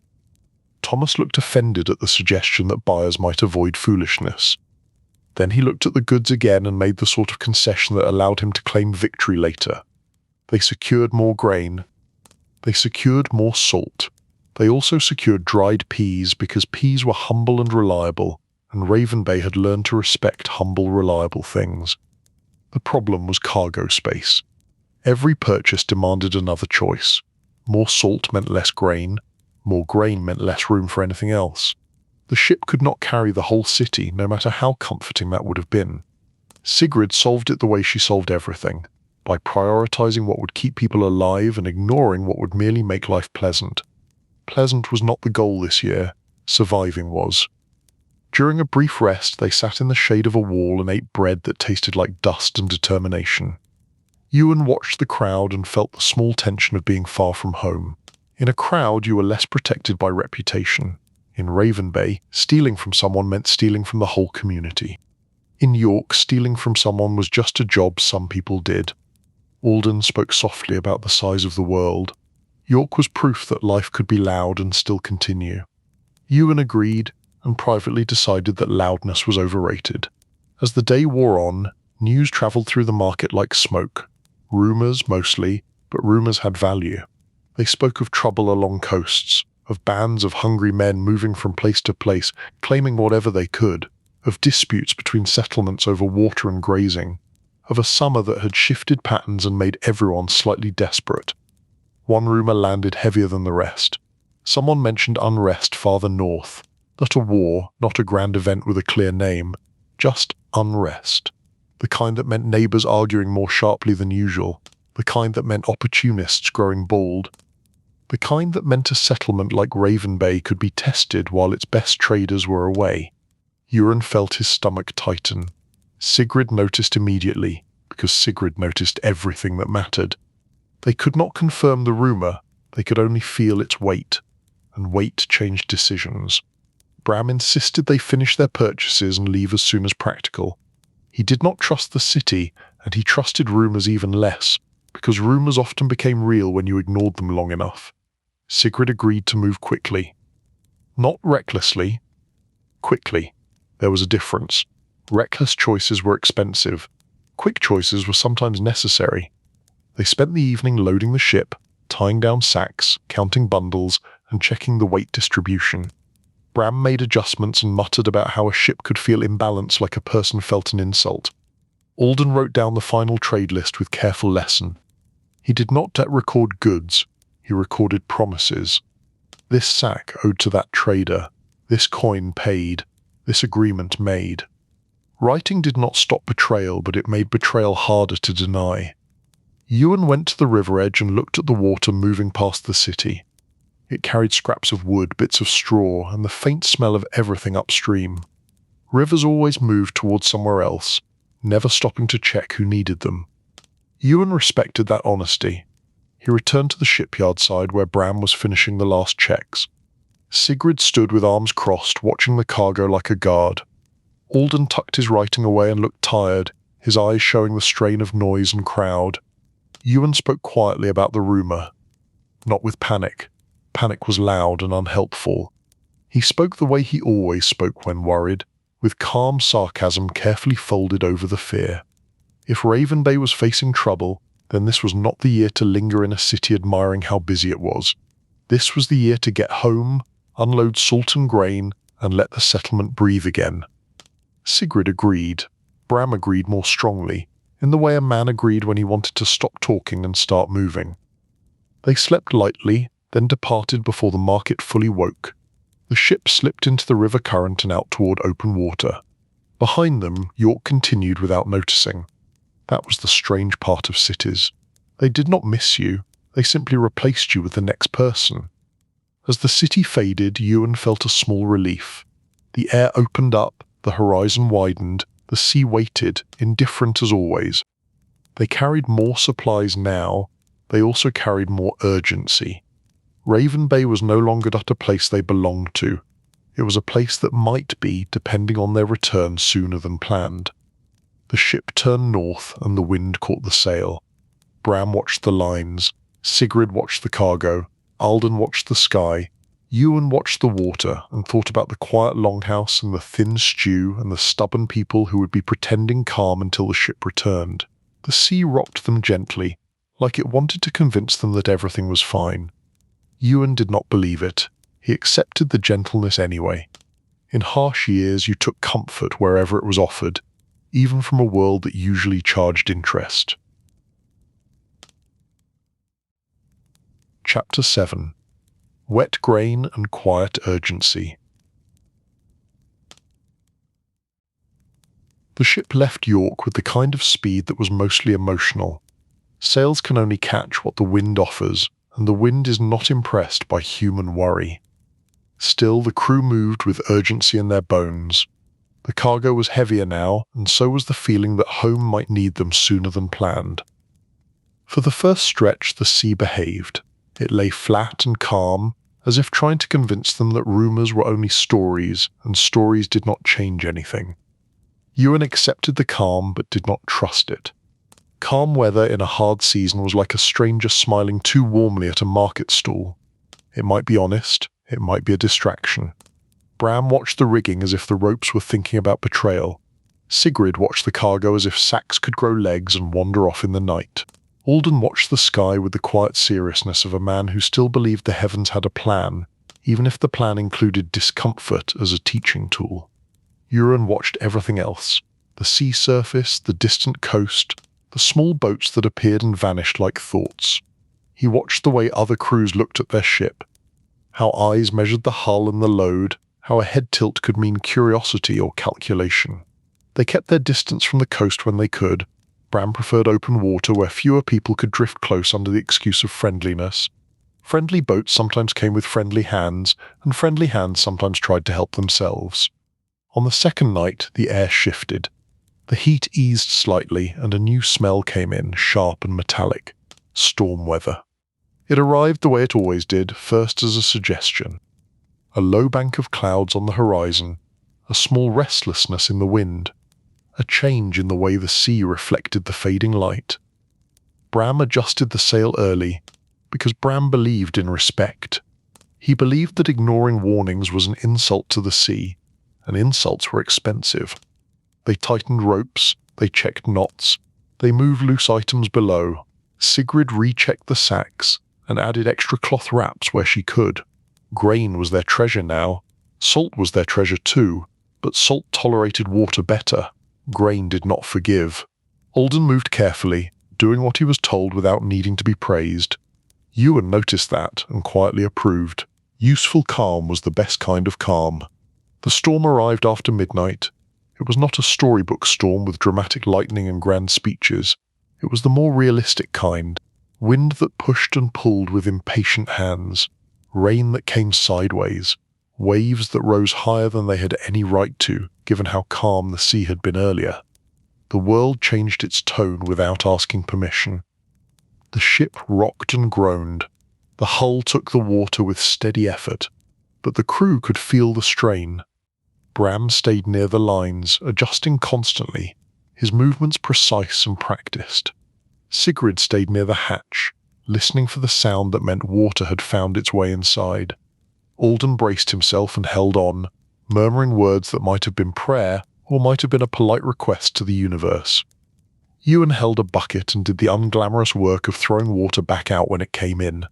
Thomas looked offended at the suggestion that buyers might avoid foolishness. Then he looked at the goods again and made the sort of concession that allowed him to claim victory later. They secured more grain. They secured more salt. They also secured dried peas because peas were humble and reliable, and Ravenbay had learned to respect humble, reliable things. The problem was cargo space. Every purchase demanded another choice. More salt meant less grain. More grain meant less room for anything else. The ship could not carry the whole city, no matter how comforting that would have been. Sigrid solved it the way she solved everything, by prioritizing what would keep people alive and ignoring what would merely make life pleasant. Pleasant was not the goal this year. Surviving was. During a brief rest, they sat in the shade of a wall and ate bread that tasted like dust and determination. Ewan watched the crowd and felt the small tension of being far from home. In a crowd, you were less protected by reputation. In Ravenbay, stealing from someone meant stealing from the whole community. In York, stealing from someone was just a job some people did. Alden spoke softly about the size of the world. York was proof that life could be loud and still continue. Ewan agreed, and privately decided that loudness was overrated. As the day wore on, news travelled through the market like smoke. Rumours mostly, but rumours had value. They spoke of trouble along coasts, of bands of hungry men moving from place to place, claiming whatever they could, of disputes between settlements over water and grazing, of a summer that had shifted patterns and made everyone slightly desperate. One rumour landed heavier than the rest. Someone mentioned unrest farther north. Not a war, not a grand event with a clear name, just unrest. The kind that meant neighbours arguing more sharply than usual, the kind that meant opportunists growing bold, the kind that meant a settlement like Ravenbay could be tested while its best traders were away. Ewan felt his stomach tighten. Sigrid noticed immediately, because Sigrid noticed everything that mattered. They could not confirm the rumour, they could only feel its weight, and weight changed decisions. Bram insisted they finish their purchases and leave as soon as practical. He did not trust the city, and he trusted rumours even less, because rumours often became real when you ignored them long enough. Sigrid agreed to move quickly. Not recklessly. Quickly. There was a difference. Reckless choices were expensive. Quick choices were sometimes necessary. They spent the evening loading the ship, tying down sacks, counting bundles, and checking the weight distribution. Bram made adjustments and muttered about how a ship could feel imbalanced like a person felt an insult. Alden wrote down the final trade list with careful lesson. He did not record goods, he recorded promises. This sack owed to that trader, this coin paid, this agreement made. Writing did not stop betrayal, but it made betrayal harder to deny. Ewan went to the river edge and looked at the water moving past the city. It carried scraps of wood, bits of straw, and the faint smell of everything upstream. Rivers always moved towards somewhere else, never stopping to check who needed them. Ewan respected that honesty. He returned to the shipyard side where Bram was finishing the last checks. Sigrid stood with arms crossed, watching the cargo like a guard. Alden tucked his writing away and looked tired, his eyes showing the strain of noise and crowd. Ewan spoke quietly about the rumour. Not with panic. Panic was loud and unhelpful. He spoke the way he always spoke when worried, with calm sarcasm carefully folded over the fear. If Ravenbay was facing trouble, then this was not the year to linger in a city admiring how busy it was. This was the year to get home, unload salt and grain, and let the settlement breathe again. Sigrid agreed. Bram agreed more strongly, in the way a man agreed when he wanted to stop talking and start moving. They slept lightly, then departed before the market fully woke. The ship slipped into the river current and out toward open water. Behind them, York continued without noticing. That was the strange part of cities. They did not miss you, they simply replaced you with the next person. As the city faded, Ewan felt a small relief. The air opened up, the horizon widened, the sea waited, indifferent as always. They carried more supplies now, they also carried more urgency. Ravenbay was no longer not a place they belonged to. It was a place that might be, depending on their return sooner than planned. The ship turned north and the wind caught the sail. Bram watched the lines, Sigrid watched the cargo, Alden watched the sky, Ewan watched the water and thought about the quiet longhouse and the thin stew and the stubborn people who would be pretending calm until the ship returned. The sea rocked them gently, like it wanted to convince them that everything was fine. Ewan did not believe it. He accepted the gentleness anyway. In harsh years you took comfort wherever it was offered, even from a world that usually charged interest. Chapter 7. Wet Grain and Quiet Urgency. The ship left York with the kind of speed that was mostly emotional. Sails can only catch what the wind offers, and the wind is not impressed by human worry. Still, the crew moved with urgency in their bones. The cargo was heavier now, and so was the feeling that home might need them sooner than planned. For the first stretch, the sea behaved. It lay flat and calm, as if trying to convince them that rumours were only stories, and stories did not change anything. Ewan accepted the calm, but did not trust it. Calm weather in a hard season was like a stranger smiling too warmly at a market stall. It might be honest, it might be a distraction. Bram watched the rigging as if the ropes were thinking about betrayal. Sigrid watched the cargo as if sacks could grow legs and wander off in the night. Alden watched the sky with the quiet seriousness of a man who still believed the heavens had a plan, even if the plan included discomfort as a teaching tool. Ewan watched everything else: the sea surface, the distant coast, the small boats that appeared and vanished like thoughts. He watched the way other crews looked at their ship, how eyes measured the hull and the load, how a head tilt could mean curiosity or calculation. They kept their distance from the coast when they could. Bram preferred open water where fewer people could drift close under the excuse of friendliness. Friendly boats sometimes came with friendly hands, and friendly hands sometimes tried to help themselves. On the second night, the air shifted. The heat eased slightly, and a new smell came in, sharp and metallic. Storm weather. It arrived the way it always did, first as a suggestion. A low bank of clouds on the horizon, a small restlessness in the wind, a change in the way the sea reflected the fading light. Bram adjusted the sail early, because Bram believed in respect. He believed that ignoring warnings was an insult to the sea, and insults were expensive. They tightened ropes, they checked knots, they moved loose items below. Sigrid rechecked the sacks, and added extra cloth wraps where she could. Grain was their treasure now. Salt was their treasure too, but salt tolerated water better. Grain did not forgive. Alden moved carefully, doing what he was told without needing to be praised. Ewan noticed that and quietly approved. Useful calm was the best kind of calm. The storm arrived after midnight. It was not a storybook storm with dramatic lightning and grand speeches. It was the more realistic kind. Wind that pushed and pulled with impatient hands. Rain that came sideways. Waves that rose higher than they had any right to, given how calm the sea had been earlier. The world changed its tone without asking permission. The ship rocked and groaned. The hull took the water with steady effort, but the crew could feel the strain. Bram stayed near the lines, adjusting constantly, his movements precise and practiced. Sigrid stayed near the hatch, listening for the sound that meant water had found its way inside. Alden braced himself and held on, murmuring words that might have been prayer or might have been a polite request to the universe. Ewan held a bucket and did the unglamorous work of throwing water back out when it came in.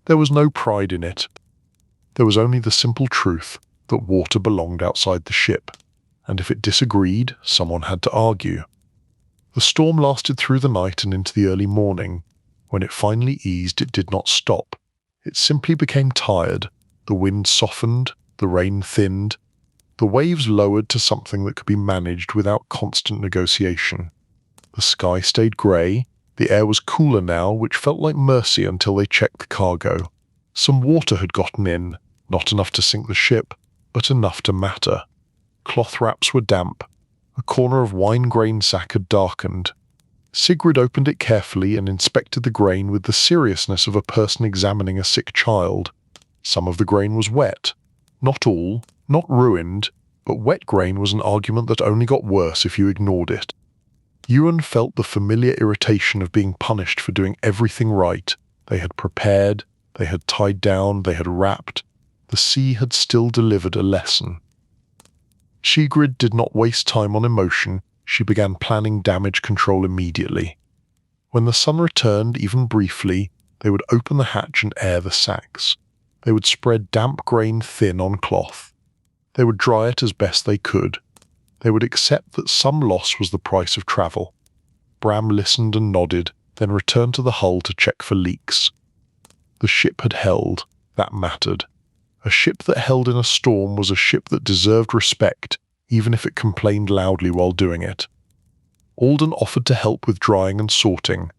There was no pride in it. There was only the simple truth that water belonged outside the ship, and if it disagreed, someone had to argue. The storm lasted through the night and into the early morning. When it finally eased, it did not stop. It simply became tired. The wind softened, the rain thinned, the waves lowered to something that could be managed without constant negotiation. The sky stayed grey, the air was cooler now, which felt like mercy until they checked the cargo. Some water had gotten in, not enough to sink the ship, but enough to matter. Cloth wraps were damp. A corner of wine grain sack had darkened. Sigrid opened it carefully and inspected the grain with the seriousness of a person examining a sick child. Some of the grain was wet. Not all, not ruined, but wet grain was an argument that only got worse if you ignored it. Ewan felt the familiar irritation of being punished for doing everything right. They had prepared, they had tied down, they had wrapped. The sea had still delivered a lesson. Sigrid did not waste time on emotion. She began planning damage control immediately. When the sun returned, even briefly, they would open the hatch and air the sacks. They would spread damp grain thin on cloth. They would dry it as best they could. They would accept that some loss was the price of travel. Bram listened and nodded, then returned to the hull to check for leaks. The ship had held. That mattered. A ship that held in a storm was a ship that deserved respect, even if it complained loudly while doing it. Alden offered to help with drying and sorting.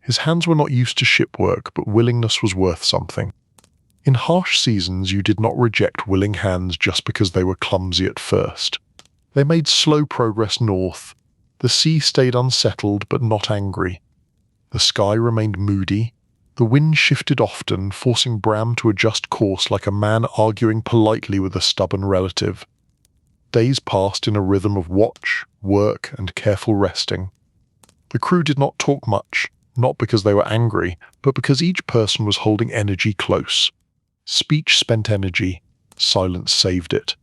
His hands were not used to ship work, but willingness was worth something. In harsh seasons, you did not reject willing hands just because they were clumsy at first. They made slow progress north. The sea stayed unsettled but not angry. The sky remained moody. The wind shifted often, forcing Bram to adjust course like a man arguing politely with a stubborn relative. Days passed in a rhythm of watch, work, and careful resting. The crew did not talk much, not because they were angry, but because each person was holding energy close. Speech spent energy, silence saved it.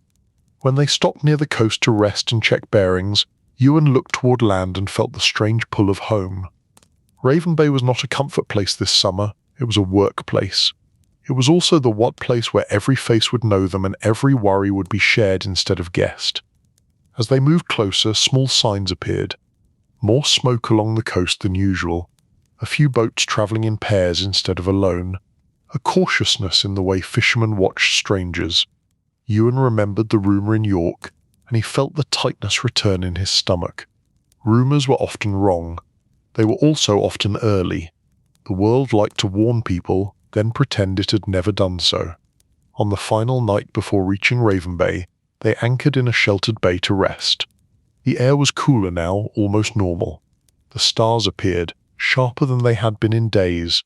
When they stopped near the coast to rest and check bearings, Ewan looked toward land and felt the strange pull of home. Ravenbay was not a comfort place this summer, it was a workplace. It was also the what place where every face would know them and every worry would be shared instead of guessed. As they moved closer, small signs appeared. More smoke along the coast than usual. A few boats travelling in pairs instead of alone. A cautiousness in the way fishermen watched strangers. Ewan remembered the rumour in York, and he felt the tightness return in his stomach. Rumours were often wrong. They were also often early. The world liked to warn people, then pretend it had never done so. On the final night before reaching Ravenbay, they anchored in a sheltered bay to rest. The air was cooler now, almost normal. The stars appeared, sharper than they had been in days.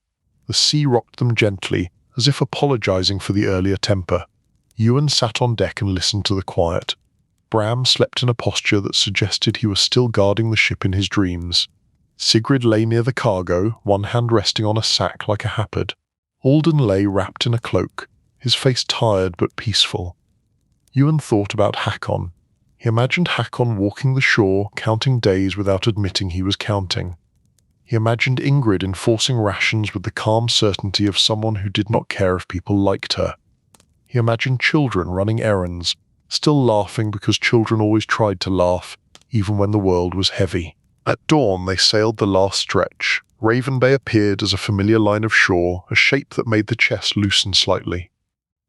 The sea rocked them gently, as if apologizing for the earlier temper. Ewan sat on deck and listened to the quiet. Bram slept in a posture that suggested he was still guarding the ship in his dreams. Sigrid lay near the cargo, one hand resting on a sack like a happard. Alden lay wrapped in a cloak, his face tired but peaceful. Ewan thought about Hakon. He imagined Hakon walking the shore, counting days without admitting he was counting. He imagined Ingrid enforcing rations with the calm certainty of someone who did not care if people liked her. He imagined children running errands, still laughing because children always tried to laugh, even when the world was heavy. At dawn they sailed the last stretch. Ravenbay appeared as a familiar line of shore, a shape that made the chest loosen slightly.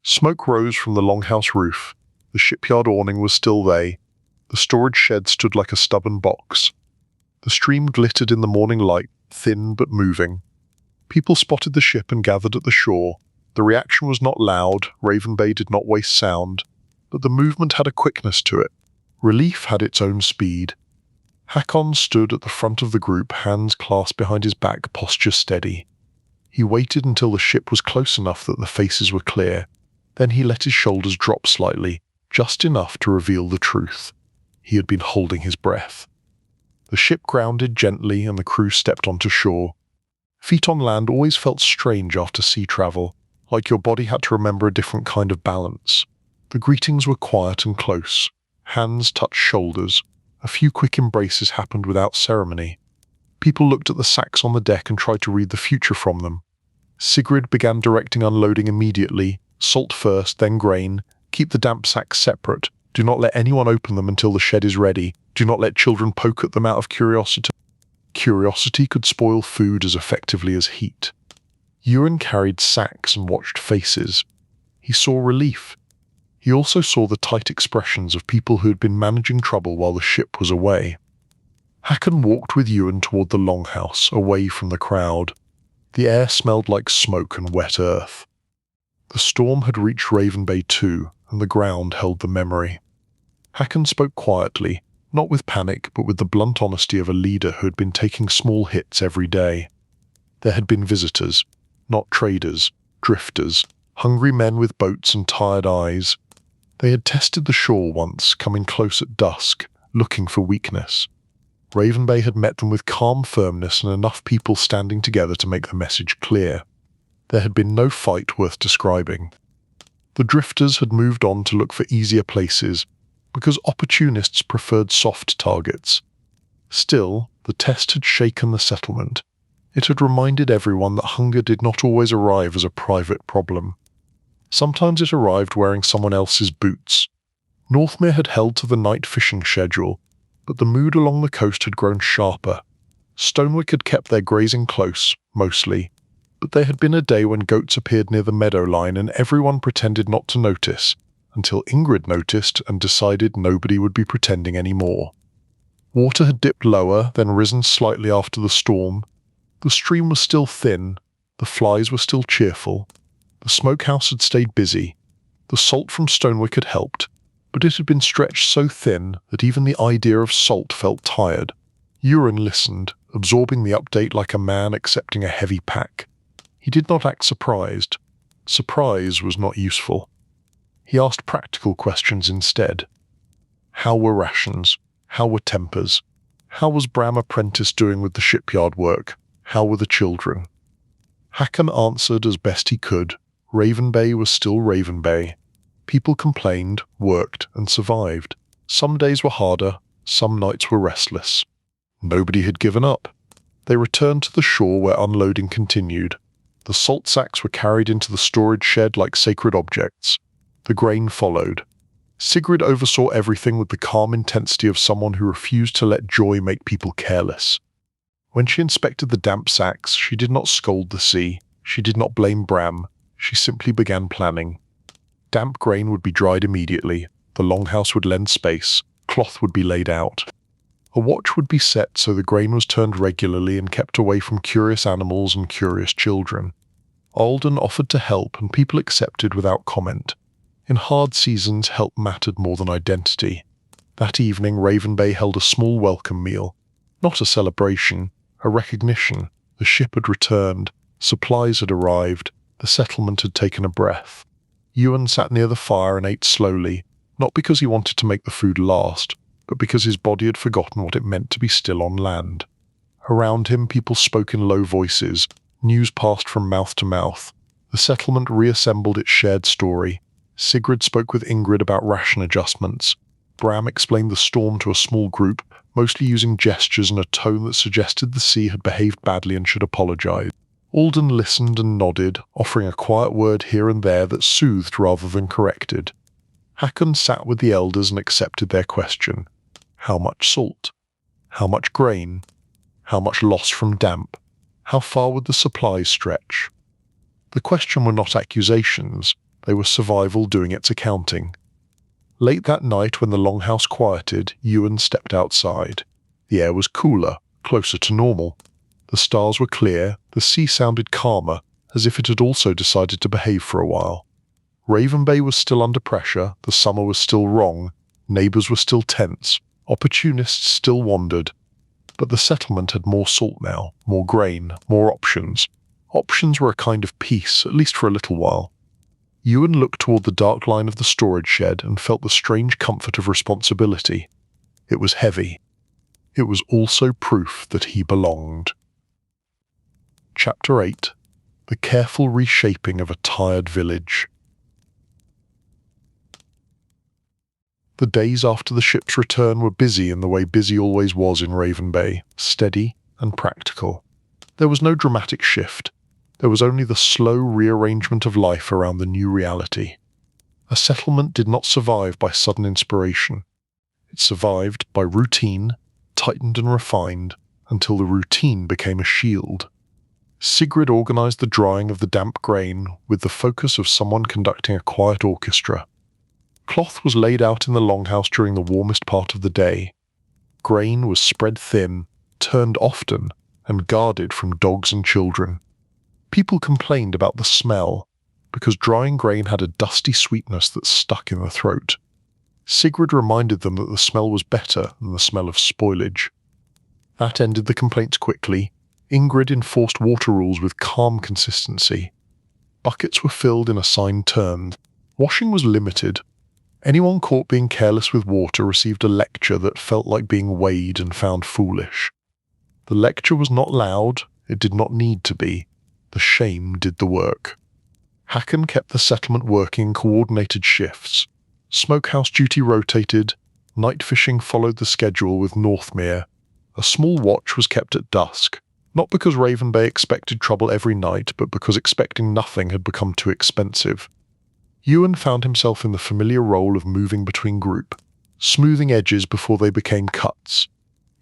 Smoke rose from the longhouse roof. The shipyard awning was still there. The storage shed stood like a stubborn box. The stream glittered in the morning light, thin but moving. People spotted the ship and gathered at the shore. The reaction was not loud, Ravenbay did not waste sound, but the movement had a quickness to it. Relief had its own speed. Hakon stood at the front of the group, hands clasped behind his back, posture steady. He waited until the ship was close enough that the faces were clear. Then he let his shoulders drop slightly, just enough to reveal the truth. He had been holding his breath. The ship grounded gently and the crew stepped onto shore. Feet on land always felt strange after sea travel, like your body had to remember a different kind of balance. The greetings were quiet and close. Hands touched shoulders. A few quick embraces happened without ceremony. People looked at the sacks on the deck and tried to read the future from them. Sigrid began directing unloading immediately. Salt first, then grain. Keep the damp sacks separate. Do not let anyone open them until the shed is ready. Do not let children poke at them out of curiosity. Curiosity could spoil food as effectively as heat. Ewan carried sacks and watched faces. He saw relief. He also saw the tight expressions of people who had been managing trouble while the ship was away. Hakon walked with Ewan toward the longhouse, away from the crowd. The air smelled like smoke and wet earth. The storm had reached Ravenbay too, and the ground held the memory. Hakon spoke quietly, not with panic, but with the blunt honesty of a leader who had been taking small hits every day. There had been visitors, not traders, drifters, hungry men with boats and tired eyes. They had tested the shore once, coming close at dusk, looking for weakness. Ravenbay had met them with calm firmness and enough people standing together to make the message clear. There had been no fight worth describing. The drifters had moved on to look for easier places, because opportunists preferred soft targets. Still, the test had shaken the settlement. It had reminded everyone that hunger did not always arrive as a private problem. Sometimes it arrived wearing someone else's boots. Northmere had held to the night fishing schedule, but the mood along the coast had grown sharper. Stonewick had kept their grazing close, mostly, but there had been a day when goats appeared near the meadow line and everyone pretended not to notice, until Ingrid noticed and decided nobody would be pretending anymore. Water had dipped lower, then risen slightly after the storm. The stream was still thin, the flies were still cheerful. The smokehouse had stayed busy. The salt from Stonewick had helped, but it had been stretched so thin that even the idea of salt felt tired. Ewan listened, absorbing the update like a man accepting a heavy pack. He did not act surprised. Surprise was not useful. He asked practical questions instead. How were rations? How were tempers? How was Bram Apprentice doing with the shipyard work? How were the children? Hakon answered as best he could. Ravenbay was still Ravenbay. People complained, worked, and survived. Some days were harder, some nights were restless. Nobody had given up. They returned to the shore where unloading continued. The salt sacks were carried into the storage shed like sacred objects. The grain followed. Sigrid oversaw everything with the calm intensity of someone who refused to let joy make people careless. When she inspected the damp sacks, she did not scold the sea. She did not blame Bram. She simply began planning. Damp grain would be dried immediately. The longhouse would lend space. Cloth would be laid out. A watch would be set so the grain was turned regularly and kept away from curious animals and curious children. Alden offered to help and people accepted without comment. In hard seasons, help mattered more than identity. That evening, Ravenbay held a small welcome meal. Not a celebration, a recognition. The ship had returned. Supplies had arrived. The settlement had taken a breath. Ewan sat near the fire and ate slowly, not because he wanted to make the food last, but because his body had forgotten what it meant to be still on land. Around him, people spoke in low voices. News passed from mouth to mouth. The settlement reassembled its shared story. Sigrid spoke with Ingrid about ration adjustments. Bram explained the storm to a small group, mostly using gestures and a tone that suggested the sea had behaved badly and should apologize. Alden listened and nodded, offering a quiet word here and there that soothed rather than corrected. Hakon sat with the elders and accepted their question. How much salt? How much grain? How much loss from damp? How far would the supplies stretch? The question were not accusations, they were survival doing its accounting. Late that night when the longhouse quieted, Ewan stepped outside. The air was cooler, closer to normal. The stars were clear, the sea sounded calmer, as if it had also decided to behave for a while. Ravenbay was still under pressure, the summer was still wrong, neighbours were still tense, opportunists still wandered. But the settlement had more salt now, more grain, more options. Options were a kind of peace, at least for a little while. Ewan looked toward the dark line of the storage shed and felt the strange comfort of responsibility. It was heavy. It was also proof that he belonged. Chapter 8. The Careful Reshaping of a Tired Village. The days after the ship's return were busy in the way busy always was in Ravenbay, steady and practical. There was no dramatic shift. There was only the slow rearrangement of life around the new reality. A settlement did not survive by sudden inspiration. It survived by routine, tightened and refined, until the routine became a shield. Sigrid organized the drying of the damp grain with the focus of someone conducting a quiet orchestra. Cloth was laid out in the longhouse during the warmest part of the day. Grain was spread thin, turned often, and guarded from dogs and children. People complained about the smell, because drying grain had a dusty sweetness that stuck in the throat. Sigrid reminded them that the smell was better than the smell of spoilage. That ended the complaints quickly. Ingrid enforced water rules with calm consistency. Buckets were filled in assigned turns. Washing was limited. Anyone caught being careless with water received a lecture that felt like being weighed and found foolish. The lecture was not loud, it did not need to be. The shame did the work. Hakon kept the settlement working in coordinated shifts. Smokehouse duty rotated, night fishing followed the schedule with Northmere. A small watch was kept at dusk, not because Ravenbay expected trouble every night, but because expecting nothing had become too expensive. Ewan found himself in the familiar role of moving between group, smoothing edges before they became cuts.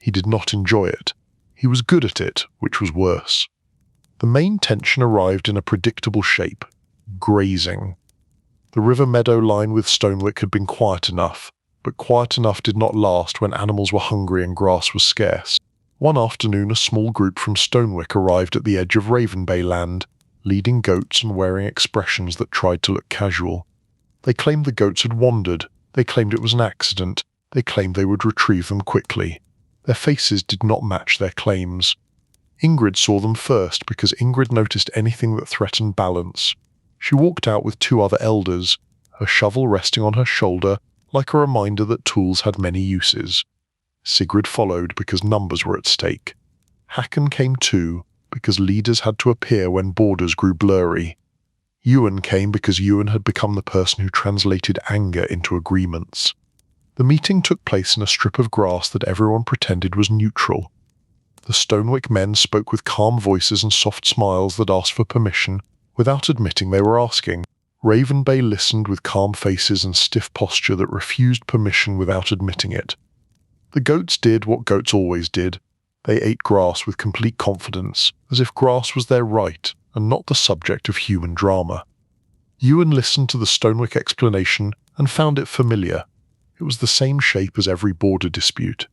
He did not enjoy it. He was good at it, which was worse. The main tension arrived in a predictable shape: grazing. The river meadow line with Stonewick had been quiet enough, but quiet enough did not last when animals were hungry and grass was scarce. One afternoon a small group from Stonewick arrived at the edge of Ravenbay land, leading goats and wearing expressions that tried to look casual. They claimed the goats had wandered, they claimed it was an accident, they claimed they would retrieve them quickly. Their faces did not match their claims. Ingrid saw them first because Ingrid noticed anything that threatened balance. She walked out with two other elders, her shovel resting on her shoulder like a reminder that tools had many uses. Sigrid followed because numbers were at stake. Hakon came too, because leaders had to appear when borders grew blurry. Ewan came because Ewan had become the person who translated anger into agreements. The meeting took place in a strip of grass that everyone pretended was neutral. The Stonewick men spoke with calm voices and soft smiles that asked for permission, without admitting they were asking. Ravenbay listened with calm faces and stiff posture that refused permission without admitting it. The goats did what goats always did. They ate grass with complete confidence, as if grass was their right and not the subject of human drama. Ewan listened to the Stonewick explanation and found it familiar. It was the same shape as every border dispute.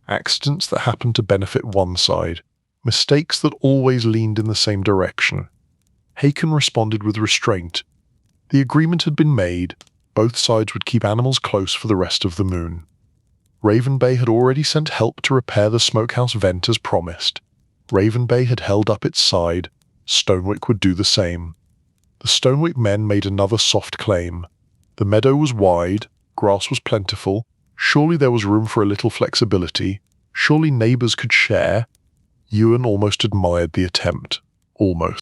Accidents that happened to benefit one side. Mistakes that always leaned in the same direction. Hakon responded with restraint. The agreement had been made. Both sides would keep animals close for the rest of the moon. Ravenbay had already sent help to repair the smokehouse vent as promised. Ravenbay had held up its side. Stonewick would do the same. The Stonewick men made another soft claim. The meadow was wide, grass was plentiful, surely there was room for a little flexibility, surely neighbours could share. Ewan almost admired the attempt. Almost.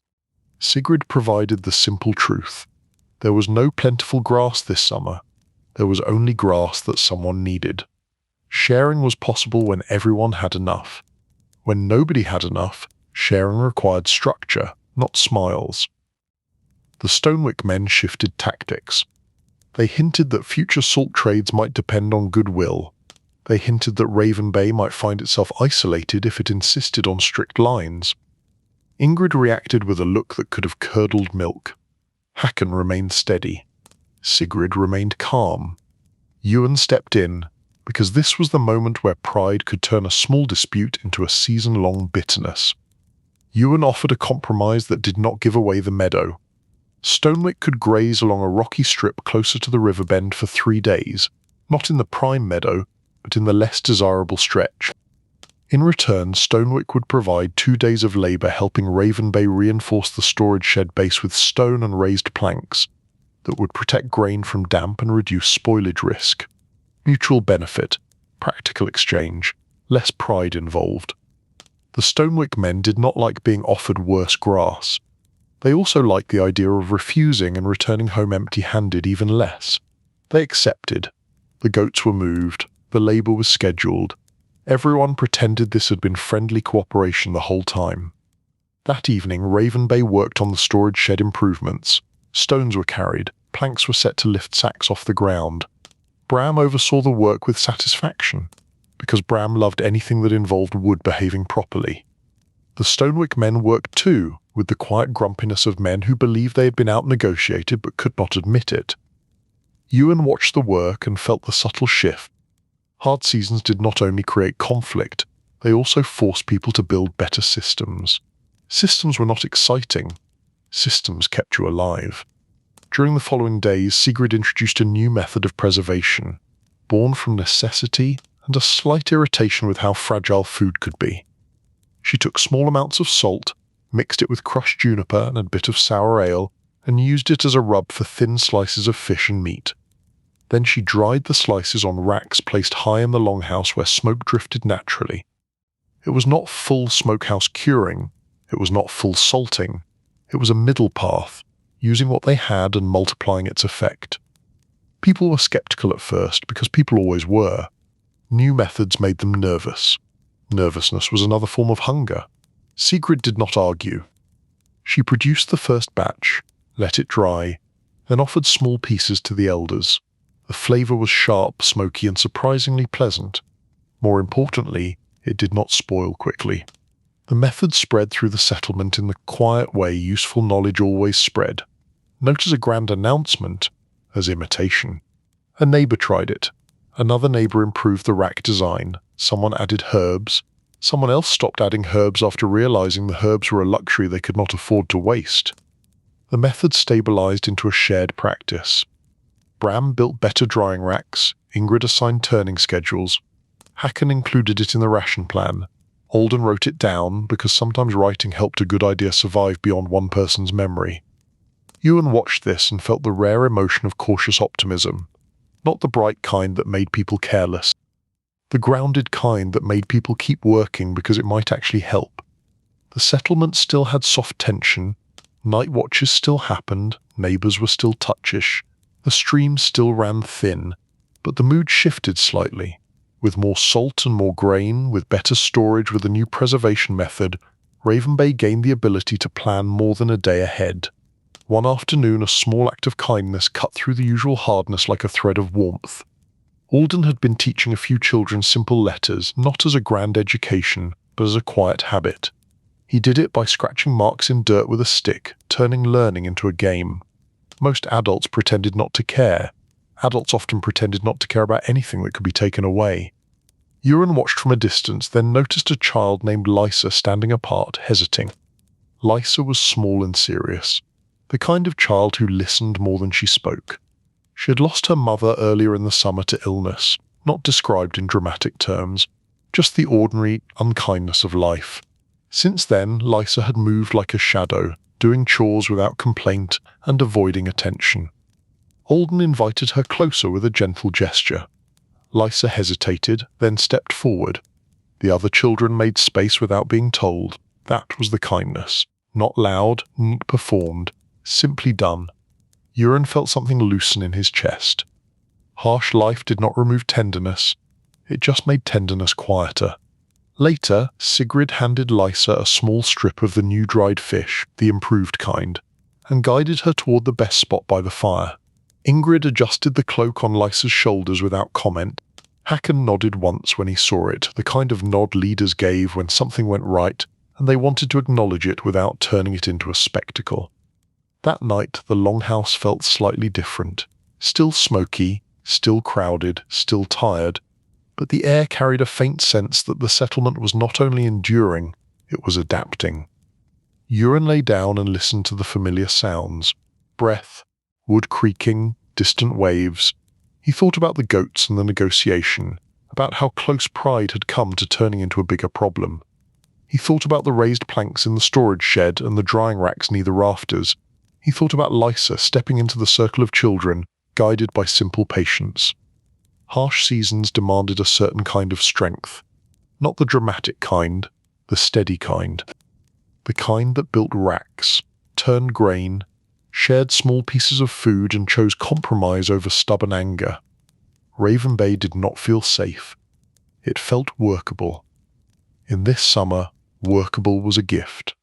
Sigrid provided the simple truth. There was no plentiful grass this summer. There was only grass that someone needed. Sharing was possible when everyone had enough. When nobody had enough, sharing required structure, not smiles. The Stonewick men shifted tactics. They hinted that future salt trades might depend on goodwill. They hinted that Ravenbay might find itself isolated if it insisted on strict lines. Ingrid reacted with a look that could have curdled milk. Hakon remained steady. Sigrid remained calm. Ewan stepped in, because this was the moment where pride could turn a small dispute into a season-long bitterness. Ewan offered a compromise that did not give away the meadow. Stonewick could graze along a rocky strip closer to the river bend for 3 days, not in the prime meadow, but in the less desirable stretch. In return, Stonewick would provide 2 days of labour helping Ravenbay reinforce the storage shed base with stone and raised planks that would protect grain from damp and reduce spoilage risk. Mutual benefit, practical exchange, less pride involved. The Stonewick men did not like being offered worse grass. They also liked the idea of refusing and returning home empty-handed even less. They accepted. The goats were moved, the labour was scheduled. Everyone pretended this had been friendly cooperation the whole time. That evening, Ravenbay worked on the storage shed improvements. Stones were carried, planks were set to lift sacks off the ground. Bram oversaw the work with satisfaction, because Bram loved anything that involved wood behaving properly. The Stonewick men worked too, with the quiet grumpiness of men who believed they had been out-negotiated but could not admit it. Ewan watched the work and felt the subtle shift. Hard seasons did not only create conflict, they also forced people to build better systems. Systems were not exciting. Systems kept you alive. During the following days, Sigrid introduced a new method of preservation, born from necessity and a slight irritation with how fragile food could be. She took small amounts of salt, mixed it with crushed juniper and a bit of sour ale, and used it as a rub for thin slices of fish and meat. Then she dried the slices on racks placed high in the longhouse where smoke drifted naturally. It was not full smokehouse curing, it was not full salting, it was a middle path, using what they had and multiplying its effect. People were skeptical at first, because people always were. New methods made them nervous. Nervousness was another form of hunger. Sigrid did not argue. She produced the first batch, let it dry, then offered small pieces to the elders. The flavour was sharp, smoky, and surprisingly pleasant. More importantly, it did not spoil quickly. The method spread through the settlement in the quiet way useful knowledge always spread. Not as a grand announcement, as imitation. A neighbour tried it. Another neighbour improved the rack design. Someone added herbs. Someone else stopped adding herbs after realising the herbs were a luxury they could not afford to waste. The method stabilised into a shared practice. Bram built better drying racks. Ingrid assigned turning schedules. Hakon included it in the ration plan. Alden wrote it down, because sometimes writing helped a good idea survive beyond one person's memory. Ewan watched this and felt the rare emotion of cautious optimism. Not the bright kind that made people careless. The grounded kind that made people keep working because it might actually help. The settlement still had soft tension. Night watches still happened. Neighbours were still touchish. The stream still ran thin. But the mood shifted slightly. With more salt and more grain, with better storage, with a new preservation method, Ravenbay gained the ability to plan more than a day ahead. One afternoon, a small act of kindness cut through the usual hardness like a thread of warmth. Alden had been teaching a few children simple letters, not as a grand education, but as a quiet habit. He did it by scratching marks in dirt with a stick, turning learning into a game. Most adults pretended not to care. Adults often pretended not to care about anything that could be taken away. Ewan watched from a distance, then noticed a child named Lysa standing apart, hesitating. Lysa was small and serious. The kind of child who listened more than she spoke. She had lost her mother earlier in the summer to illness, not described in dramatic terms, just the ordinary unkindness of life. Since then, Lysa had moved like a shadow, doing chores without complaint and avoiding attention. Alden invited her closer with a gentle gesture. Lysa hesitated, then stepped forward. The other children made space without being told. That was the kindness. Not loud, not performed, simply done. Ewan felt something loosen in his chest. Harsh life did not remove tenderness. It just made tenderness quieter. Later, Sigrid handed Lysa a small strip of the new dried fish, the improved kind, and guided her toward the best spot by the fire. Ingrid adjusted the cloak on Lysa's shoulders without comment. Hakon nodded once when he saw it, the kind of nod leaders gave when something went right, and they wanted to acknowledge it without turning it into a spectacle. That night, the longhouse felt slightly different. Still smoky, still crowded, still tired, but the air carried a faint sense that the settlement was not only enduring, it was adapting. Ewan lay down and listened to the familiar sounds. Breath, wood creaking, distant waves. He thought about the goats and the negotiation, about how close pride had come to turning into a bigger problem. He thought about the raised planks in the storage shed and the drying racks near the rafters. He thought about Lysa stepping into the circle of children, guided by simple patience. Harsh seasons demanded a certain kind of strength. Not the dramatic kind, the steady kind. The kind that built racks, turned grain, shared small pieces of food and chose compromise over stubborn anger. Ravenbay did not feel safe. It felt workable. In this summer, workable was a gift.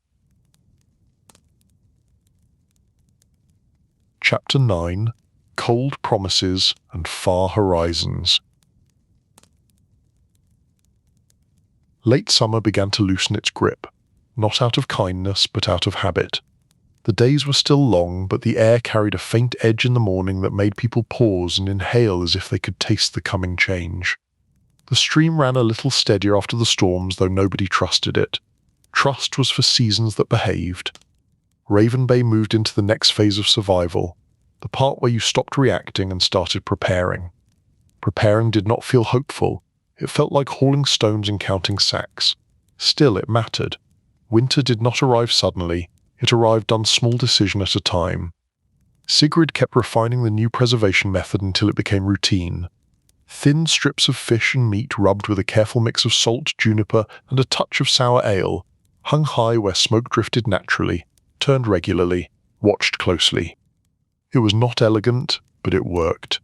Chapter 9: Cold Promises and Far Horizons. Late summer began to loosen its grip, not out of kindness but out of habit. The days were still long, but the air carried a faint edge in the morning that made people pause and inhale as if they could taste the coming change. The stream ran a little steadier after the storms, though nobody trusted it. Trust was for seasons that behaved. Ravenbay moved into the next phase of survival, the part where you stopped reacting and started preparing. Preparing did not feel hopeful. It felt like hauling stones and counting sacks. Still, it mattered. Winter did not arrive suddenly. It arrived done small decision at a time. Sigrid kept refining the new preservation method until it became routine. Thin strips of fish and meat rubbed with a careful mix of salt, juniper, and a touch of sour ale, hung high where smoke drifted naturally, turned regularly, watched closely. It was not elegant, but it worked.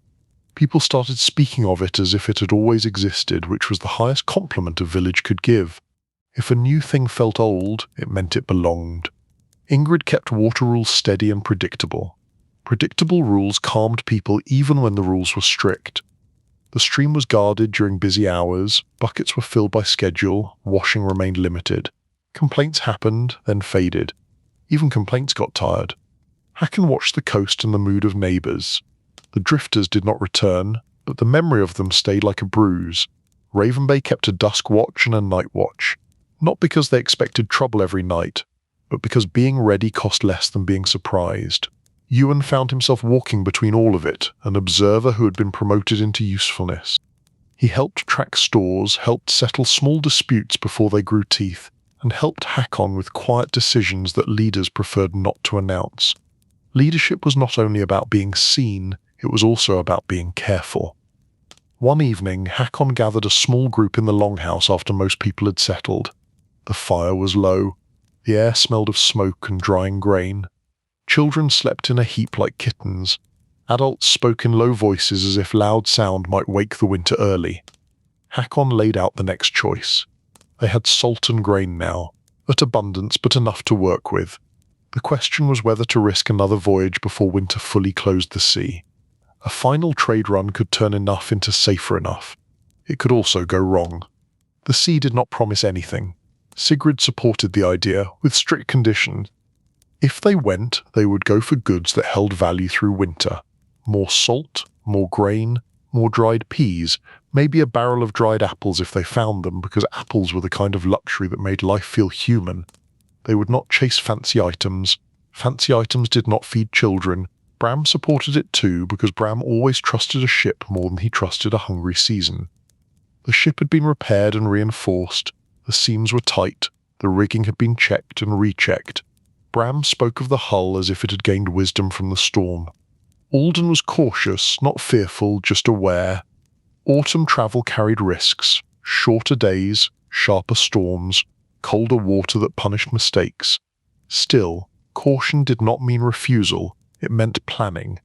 People started speaking of it as if it had always existed, which was the highest compliment a village could give. If a new thing felt old, it meant it belonged. Ingrid kept water rules steady and predictable. Predictable rules calmed people even when the rules were strict. The stream was guarded during busy hours, buckets were filled by schedule, washing remained limited. Complaints happened, then faded. Even complaints got tired. Hakon watched the coast and the mood of neighbours. The drifters did not return, but the memory of them stayed like a bruise. Ravenbay kept a dusk watch and a night watch, not because they expected trouble every night, but because being ready cost less than being surprised. Ewan found himself walking between all of it, an observer who had been promoted into usefulness. He helped track stores, helped settle small disputes before they grew teeth, and helped Hakon with quiet decisions that leaders preferred not to announce. Leadership was not only about being seen, it was also about being careful. One evening, Hakon gathered a small group in the longhouse after most people had settled. The fire was low. The air smelled of smoke and drying grain. Children slept in a heap like kittens. Adults spoke in low voices as if loud sound might wake the winter early. Hakon laid out the next choice. They had salt and grain now, at abundance but enough to work with. The question was whether to risk another voyage before winter fully closed the sea. A final trade run could turn enough into safer enough. It could also go wrong. The sea did not promise anything. Sigrid supported the idea, with strict conditions. If they went, they would go for goods that held value through winter. More salt, more grain, more dried peas, maybe a barrel of dried apples if they found them, because apples were the kind of luxury that made life feel human. They would not chase fancy items. Fancy items did not feed children. Bram supported it too, because Bram always trusted a ship more than he trusted a hungry season. The ship had been repaired and reinforced. The seams were tight. The rigging had been checked and rechecked. Bram spoke of the hull as if it had gained wisdom from the storm. Alden was cautious, not fearful, just aware. Autumn travel carried risks, shorter days, sharper storms, colder water that punished mistakes. Still, caution did not mean refusal, it meant planning.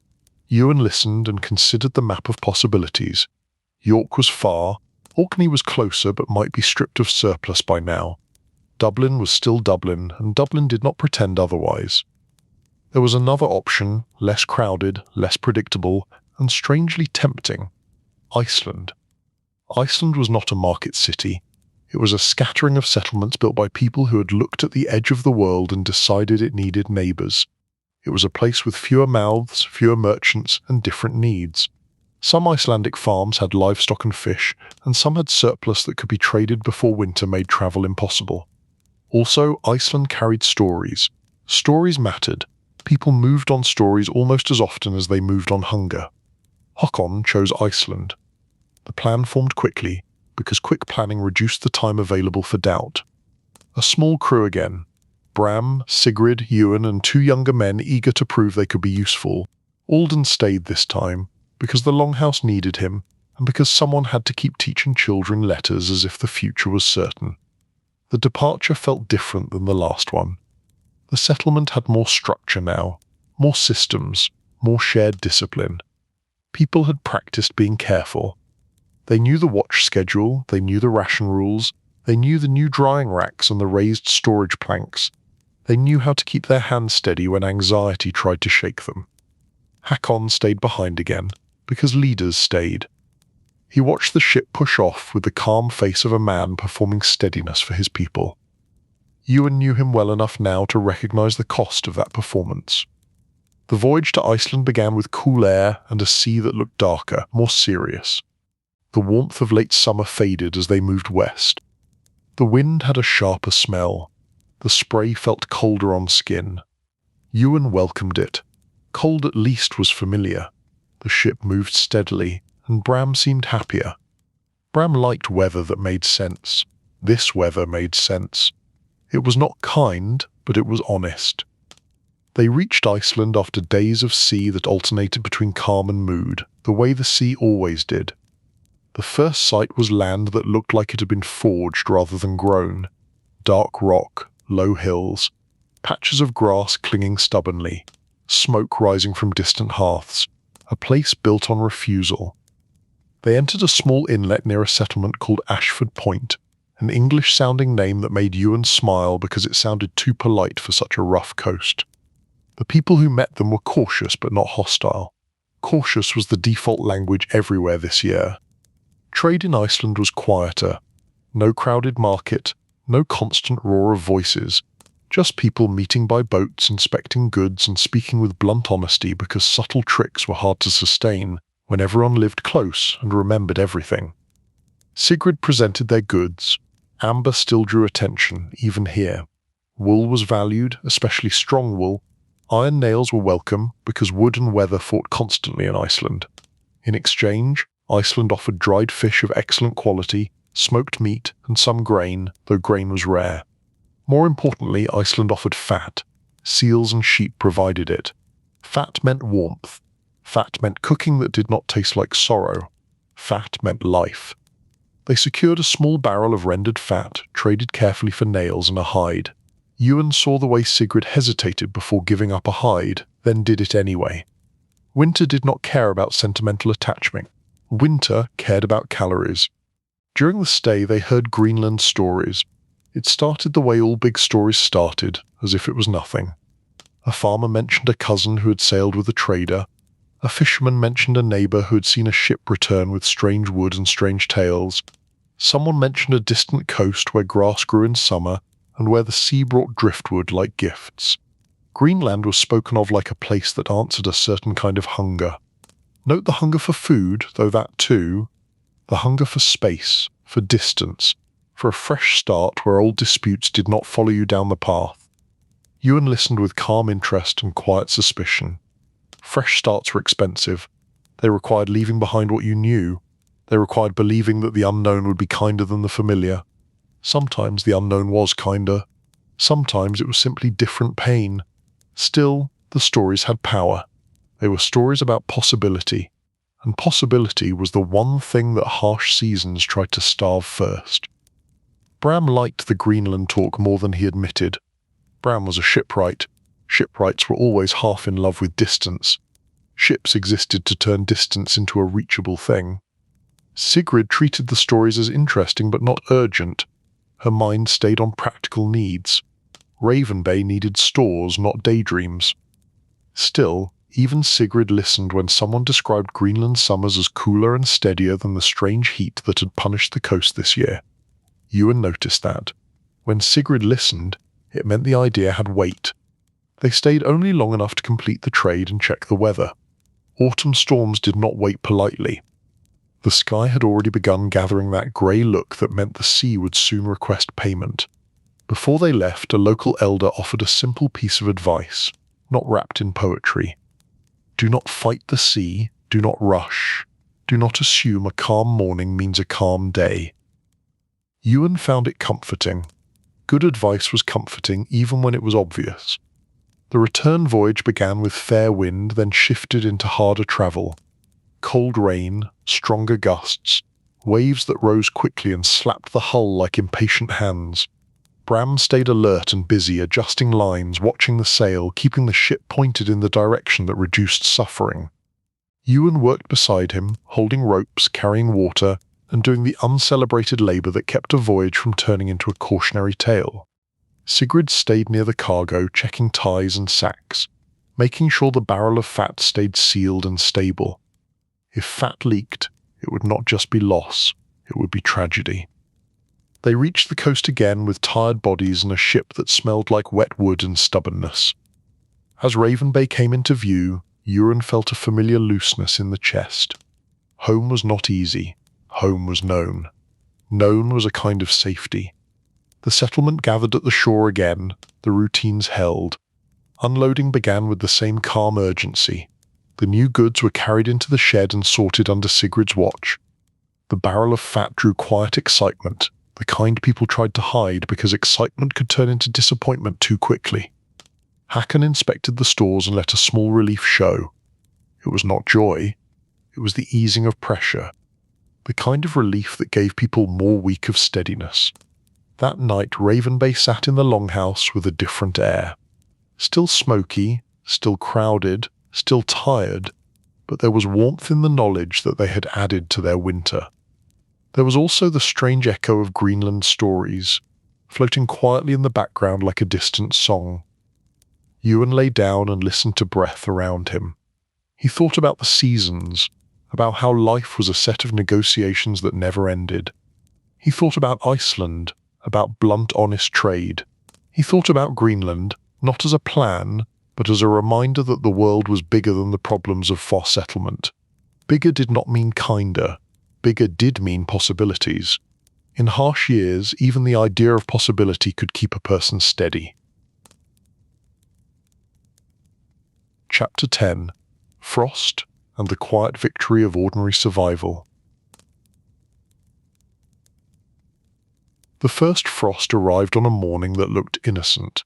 Ewan listened and considered the map of possibilities. York was far, Orkney was closer but might be stripped of surplus by now. Dublin was still Dublin, and Dublin did not pretend otherwise. There was another option, less crowded, less predictable, and strangely tempting. Iceland. Iceland was not a market city. It was a scattering of settlements built by people who had looked at the edge of the world and decided it needed neighbours. It was a place with fewer mouths, fewer merchants, and different needs. Some Icelandic farms had livestock and fish, and some had surplus that could be traded before winter made travel impossible. Also, Iceland carried stories. Stories mattered. People moved on stories almost as often as they moved on hunger. Hakon chose Iceland. The plan formed quickly, because quick planning reduced the time available for doubt. A small crew again. Bram, Sigrid, Ewan, and 2 younger men eager to prove they could be useful. Alden stayed this time, because the longhouse needed him, and because someone had to keep teaching children letters as if the future was certain. The departure felt different than the last one. The settlement had more structure now, more systems, more shared discipline. People had practiced being careful. They knew the watch schedule, they knew the ration rules, they knew the new drying racks and the raised storage planks. They knew how to keep their hands steady when anxiety tried to shake them. Hakon stayed behind again, because leaders stayed. He watched the ship push off with the calm face of a man performing steadiness for his people. Ewan knew him well enough now to recognize the cost of that performance. The voyage to Iceland began with cool air and a sea that looked darker, more serious. The warmth of late summer faded as they moved west. The wind had a sharper smell. The spray felt colder on skin. Ewan welcomed it. Cold at least was familiar. The ship moved steadily, and Bram seemed happier. Bram liked weather that made sense. This weather made sense. It was not kind, but it was honest. They reached Iceland after days of sea that alternated between calm and mood, the way the sea always did. The first sight was land that looked like it had been forged rather than grown. Dark rock, low hills, patches of grass clinging stubbornly, smoke rising from distant hearths, a place built on refusal. They entered a small inlet near a settlement called Ashford Point, an English-sounding name that made Ewan smile because it sounded too polite for such a rough coast. The people who met them were cautious but not hostile. Cautious was the default language everywhere this year. Trade in Iceland was quieter. No crowded market, no constant roar of voices, just people meeting by boats, inspecting goods and speaking with blunt honesty because subtle tricks were hard to sustain when everyone lived close and remembered everything. Sigrid presented their goods. Amber still drew attention, even here. Wool was valued, especially strong wool. Iron nails were welcome because wood and weather fought constantly in Iceland. In exchange, Iceland offered dried fish of excellent quality, smoked meat, and some grain, though grain was rare. More importantly, Iceland offered fat. Seals and sheep provided it. Fat meant warmth. Fat meant cooking that did not taste like sorrow. Fat meant life. They secured a small barrel of rendered fat, traded carefully for nails and a hide. Ewan saw the way Sigrid hesitated before giving up a hide, then did it anyway. Winter did not care about sentimental attachment. Winter cared about calories. During the stay, they heard Greenland stories. It started the way all big stories started, as if it was nothing. A farmer mentioned a cousin who had sailed with a trader. A fisherman mentioned a neighbour who had seen a ship return with strange wood and strange tales. Someone mentioned a distant coast where grass grew in summer and where the sea brought driftwood like gifts. Greenland was spoken of like a place that answered a certain kind of hunger. Note the hunger for food, though that too. The hunger for space, for distance, for a fresh start where old disputes did not follow you down the path. Ewan listened with calm interest and quiet suspicion. Fresh starts were expensive. They required leaving behind what you knew. They required believing that the unknown would be kinder than the familiar. Sometimes the unknown was kinder. Sometimes it was simply different pain. Still, the stories had power. They were stories about possibility, and possibility was the one thing that harsh seasons tried to starve first. Bram liked the Greenland talk more than he admitted. Bram was a shipwright. Shipwrights were always half in love with distance. Ships existed to turn distance into a reachable thing. Sigrid treated the stories as interesting but not urgent. Her mind stayed on practical needs. Ravenbay needed stores, not daydreams. Still, even Sigrid listened when someone described Greenland summers as cooler and steadier than the strange heat that had punished the coast this year. Ewan noticed that. When Sigrid listened, it meant the idea had weight. They stayed only long enough to complete the trade and check the weather. Autumn storms did not wait politely. The sky had already begun gathering that grey look that meant the sea would soon request payment. Before they left, a local elder offered a simple piece of advice, not wrapped in poetry. Do not fight the sea, do not rush. Do not assume a calm morning means a calm day. Ewan found it comforting. Good advice was comforting even when it was obvious. The return voyage began with fair wind, then shifted into harder travel. Cold rain, stronger gusts, waves that rose quickly and slapped the hull like impatient hands. Bram stayed alert and busy, adjusting lines, watching the sail, keeping the ship pointed in the direction that reduced suffering. Ewan worked beside him, holding ropes, carrying water, and doing the uncelebrated labour that kept a voyage from turning into a cautionary tale. Sigrid stayed near the cargo, checking ties and sacks, making sure the barrel of fat stayed sealed and stable. If fat leaked, it would not just be loss, it would be tragedy. They reached the coast again with tired bodies and a ship that smelled like wet wood and stubbornness. As Ravenbay came into view, Ewan felt a familiar looseness in the chest. Home was not easy. Home was known. Known was a kind of safety. The settlement gathered at the shore again, the routines held. Unloading began with the same calm urgency. The new goods were carried into the shed and sorted under Sigrid's watch. The barrel of fat drew quiet excitement, the kind people tried to hide because excitement could turn into disappointment too quickly. Hakon inspected the stores and let a small relief show. It was not joy, it was the easing of pressure, the kind of relief that gave people more week of steadiness. That night Ravenbay sat in the longhouse with a different air. Still smoky, still crowded, still tired, but there was warmth in the knowledge that they had added to their winter. There was also the strange echo of Greenland stories, floating quietly in the background like a distant song. Ewan lay down and listened to breath around him. He thought about the seasons, about how life was a set of negotiations that never ended. He thought about Iceland, about blunt, honest trade. He thought about Greenland, not as a plan, but as a reminder that the world was bigger than the problems of Foss settlement. Bigger did not mean kinder. Bigger did mean possibilities. In harsh years, even the idea of possibility could keep a person steady. Chapter 10. Frost and the Quiet Victory of Ordinary Survival. The first frost arrived on a morning that looked innocent.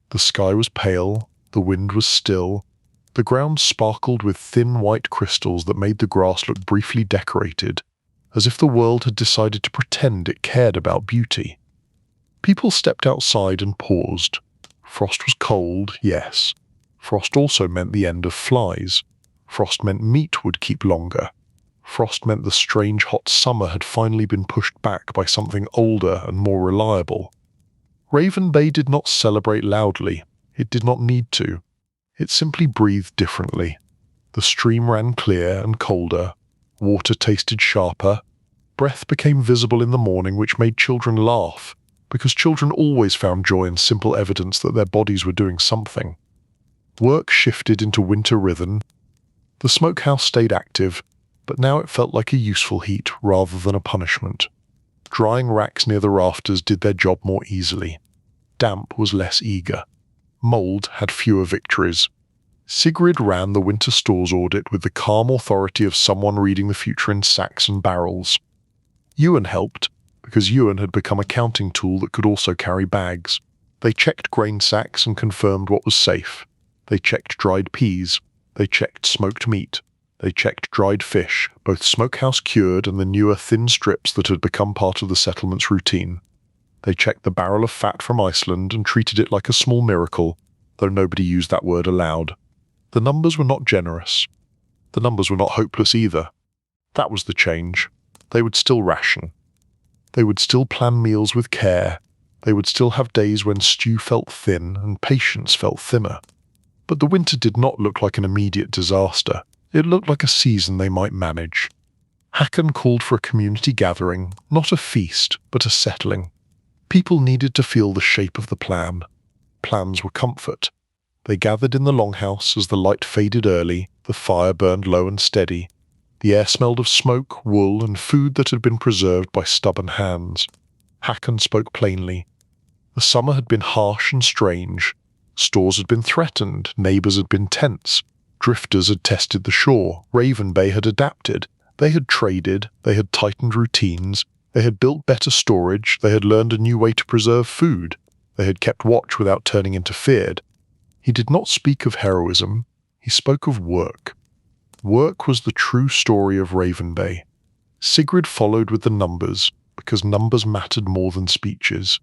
The sky was pale, the wind was still, the ground sparkled with thin white crystals that made the grass look briefly decorated, as if the world had decided to pretend it cared about beauty. People stepped outside and paused. Frost was cold, yes. Frost also meant the end of flies. Frost meant meat would keep longer. Frost meant the strange hot summer had finally been pushed back by something older and more reliable. Ravenbay did not celebrate loudly. It did not need to. It simply breathed differently. The stream ran clear and colder. Water tasted sharper. Breath became visible in the morning, which made children laugh, because children always found joy in simple evidence that their bodies were doing something. Work shifted into winter rhythm. The smokehouse stayed active, but now it felt like a useful heat rather than a punishment. Drying racks near the rafters did their job more easily. Damp was less eager. Mold had fewer victories. Sigrid ran the winter stores audit with the calm authority of someone reading the future in sacks and barrels. Ewan helped, because Ewan had become a counting tool that could also carry bags. They checked grain sacks and confirmed what was safe. They checked dried peas. They checked smoked meat. They checked dried fish, both smokehouse cured and the newer thin strips that had become part of the settlement's routine. They checked the barrel of fat from Iceland and treated it like a small miracle, though nobody used that word aloud. The numbers were not generous. The numbers were not hopeless either. That was the change. They would still ration. They would still plan meals with care. They would still have days when stew felt thin and patience felt thinner. But the winter did not look like an immediate disaster. It looked like a season they might manage. Hakon called for a community gathering, not a feast, but a settling. People needed to feel the shape of the plan. Plans were comfort. They gathered in the longhouse as the light faded early, the fire burned low and steady. The air smelled of smoke, wool, and food that had been preserved by stubborn hands. Hakon spoke plainly. The summer had been harsh and strange. Stores had been threatened, neighbours had been tense. Drifters had tested the shore, Ravenbay had adapted. They had traded, they had tightened routines, they had built better storage, they had learned a new way to preserve food, they had kept watch without turning interfered. He did not speak of heroism, he spoke of work. Work was the true story of Ravenbay. Sigrid followed with the numbers, because numbers mattered more than speeches.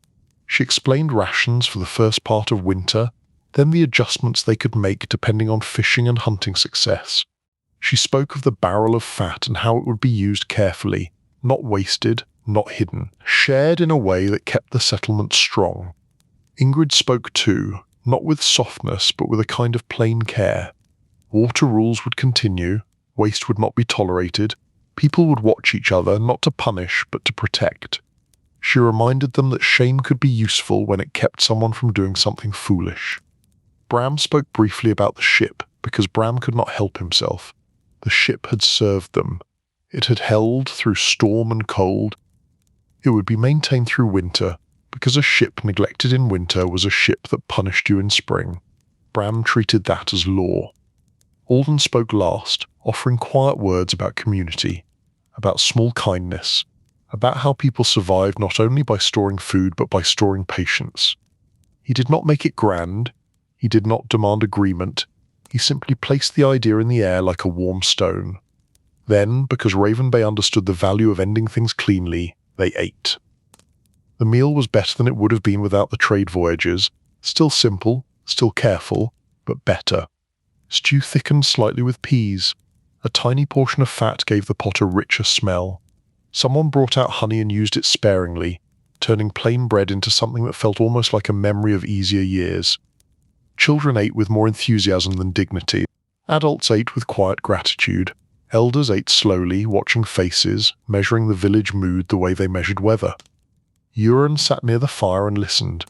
She explained rations for the first part of winter, then the adjustments they could make depending on fishing and hunting success. She spoke of the barrel of fat and how it would be used carefully, not wasted, not hidden, shared in a way that kept the settlement strong. Ingrid spoke too, not with softness but with a kind of plain care. Water rules would continue, waste would not be tolerated, people would watch each other not to punish but to protect. She reminded them that shame could be useful when it kept someone from doing something foolish. Bram spoke briefly about the ship because Bram could not help himself. The ship had served them. It had held through storm and cold. It would be maintained through winter, because a ship neglected in winter was a ship that punished you in spring. Bram treated that as law. Alden spoke last, offering quiet words about community, about small kindness, about how people survived not only by storing food but by storing patience. He did not make it grand, he did not demand agreement, he simply placed the idea in the air like a warm stone. Then, because Ravenbay understood the value of ending things cleanly, they ate. The meal was better than it would have been without the trade voyages, still simple, still careful, but better. Stew thickened slightly with peas. A tiny portion of fat gave the pot a richer smell. Someone brought out honey and used it sparingly, turning plain bread into something that felt almost like a memory of easier years. Children ate with more enthusiasm than dignity. Adults ate with quiet gratitude. Elders ate slowly, watching faces, measuring the village mood the way they measured weather. Ewan sat near the fire and listened.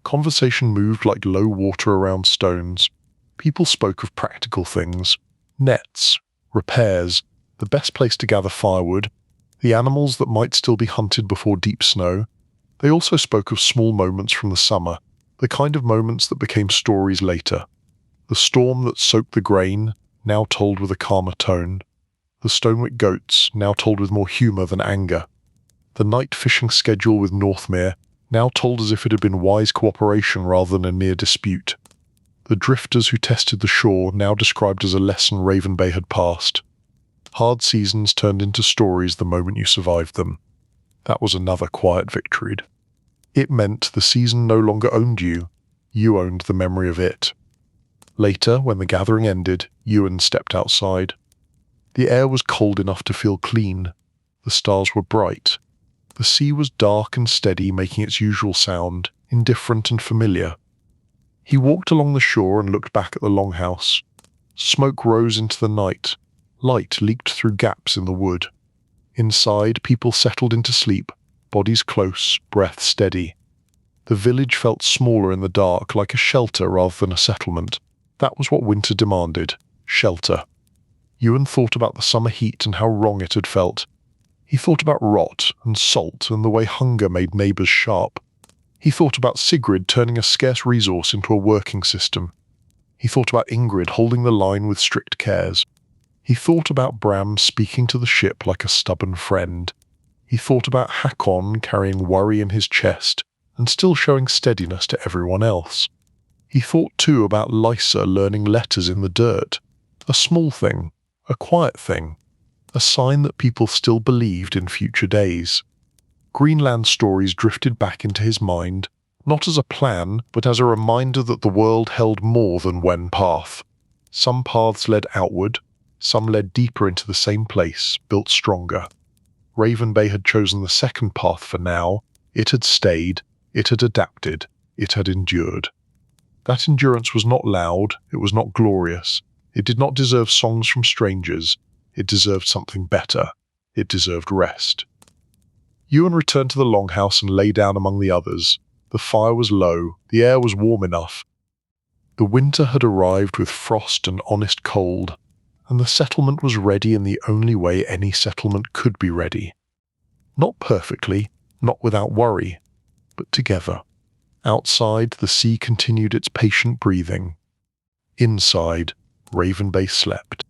Conversation moved like low water around stones. People spoke of practical things. Nets, repairs, the best place to gather firewood, the animals that might still be hunted before deep snow. They also spoke of small moments from the summer, the kind of moments that became stories later. The storm that soaked the grain, now told with a calmer tone. The Stonewick goats, now told with more humour than anger. The night fishing schedule with Northmere, now told as if it had been wise cooperation rather than a mere dispute. The drifters who tested the shore, now described as a lesson Ravenbay had passed. Hard seasons turned into stories the moment you survived them. That was another quiet victory. It meant the season no longer owned you. You owned the memory of it. Later, when the gathering ended, Ewan stepped outside. The air was cold enough to feel clean. The stars were bright. The sea was dark and steady, making its usual sound, indifferent and familiar. He walked along the shore and looked back at the longhouse. Smoke rose into the night. Light leaked through gaps in the wood. Inside, people settled into sleep, bodies close, breath steady. The village felt smaller in the dark, like a shelter rather than a settlement. That was what winter demanded, shelter. Ewan thought about the summer heat and how wrong it had felt. He thought about rot and salt and the way hunger made neighbours sharp. He thought about Sigrid turning a scarce resource into a working system. He thought about Ingrid holding the line with strict cares. He thought about Bram speaking to the ship like a stubborn friend. He thought about Hakon carrying worry in his chest and still showing steadiness to everyone else. He thought too about Lysa learning letters in the dirt. A small thing, a quiet thing, a sign that people still believed in future days. Greenland stories drifted back into his mind, not as a plan, but as a reminder that the world held more than one path. Some paths led outward, some led deeper into the same place, built stronger. Ravenbay had chosen the second path for now. It had stayed, it had adapted, it had endured. That endurance was not loud, it was not glorious. It did not deserve songs from strangers. It deserved something better. It deserved rest. Ewan returned to the longhouse and lay down among the others. The fire was low, the air was warm enough. The winter had arrived with frost and honest cold, and the settlement was ready in the only way any settlement could be ready. Not perfectly, not without worry, but together. Outside, the sea continued its patient breathing. Inside, Ravenbay slept.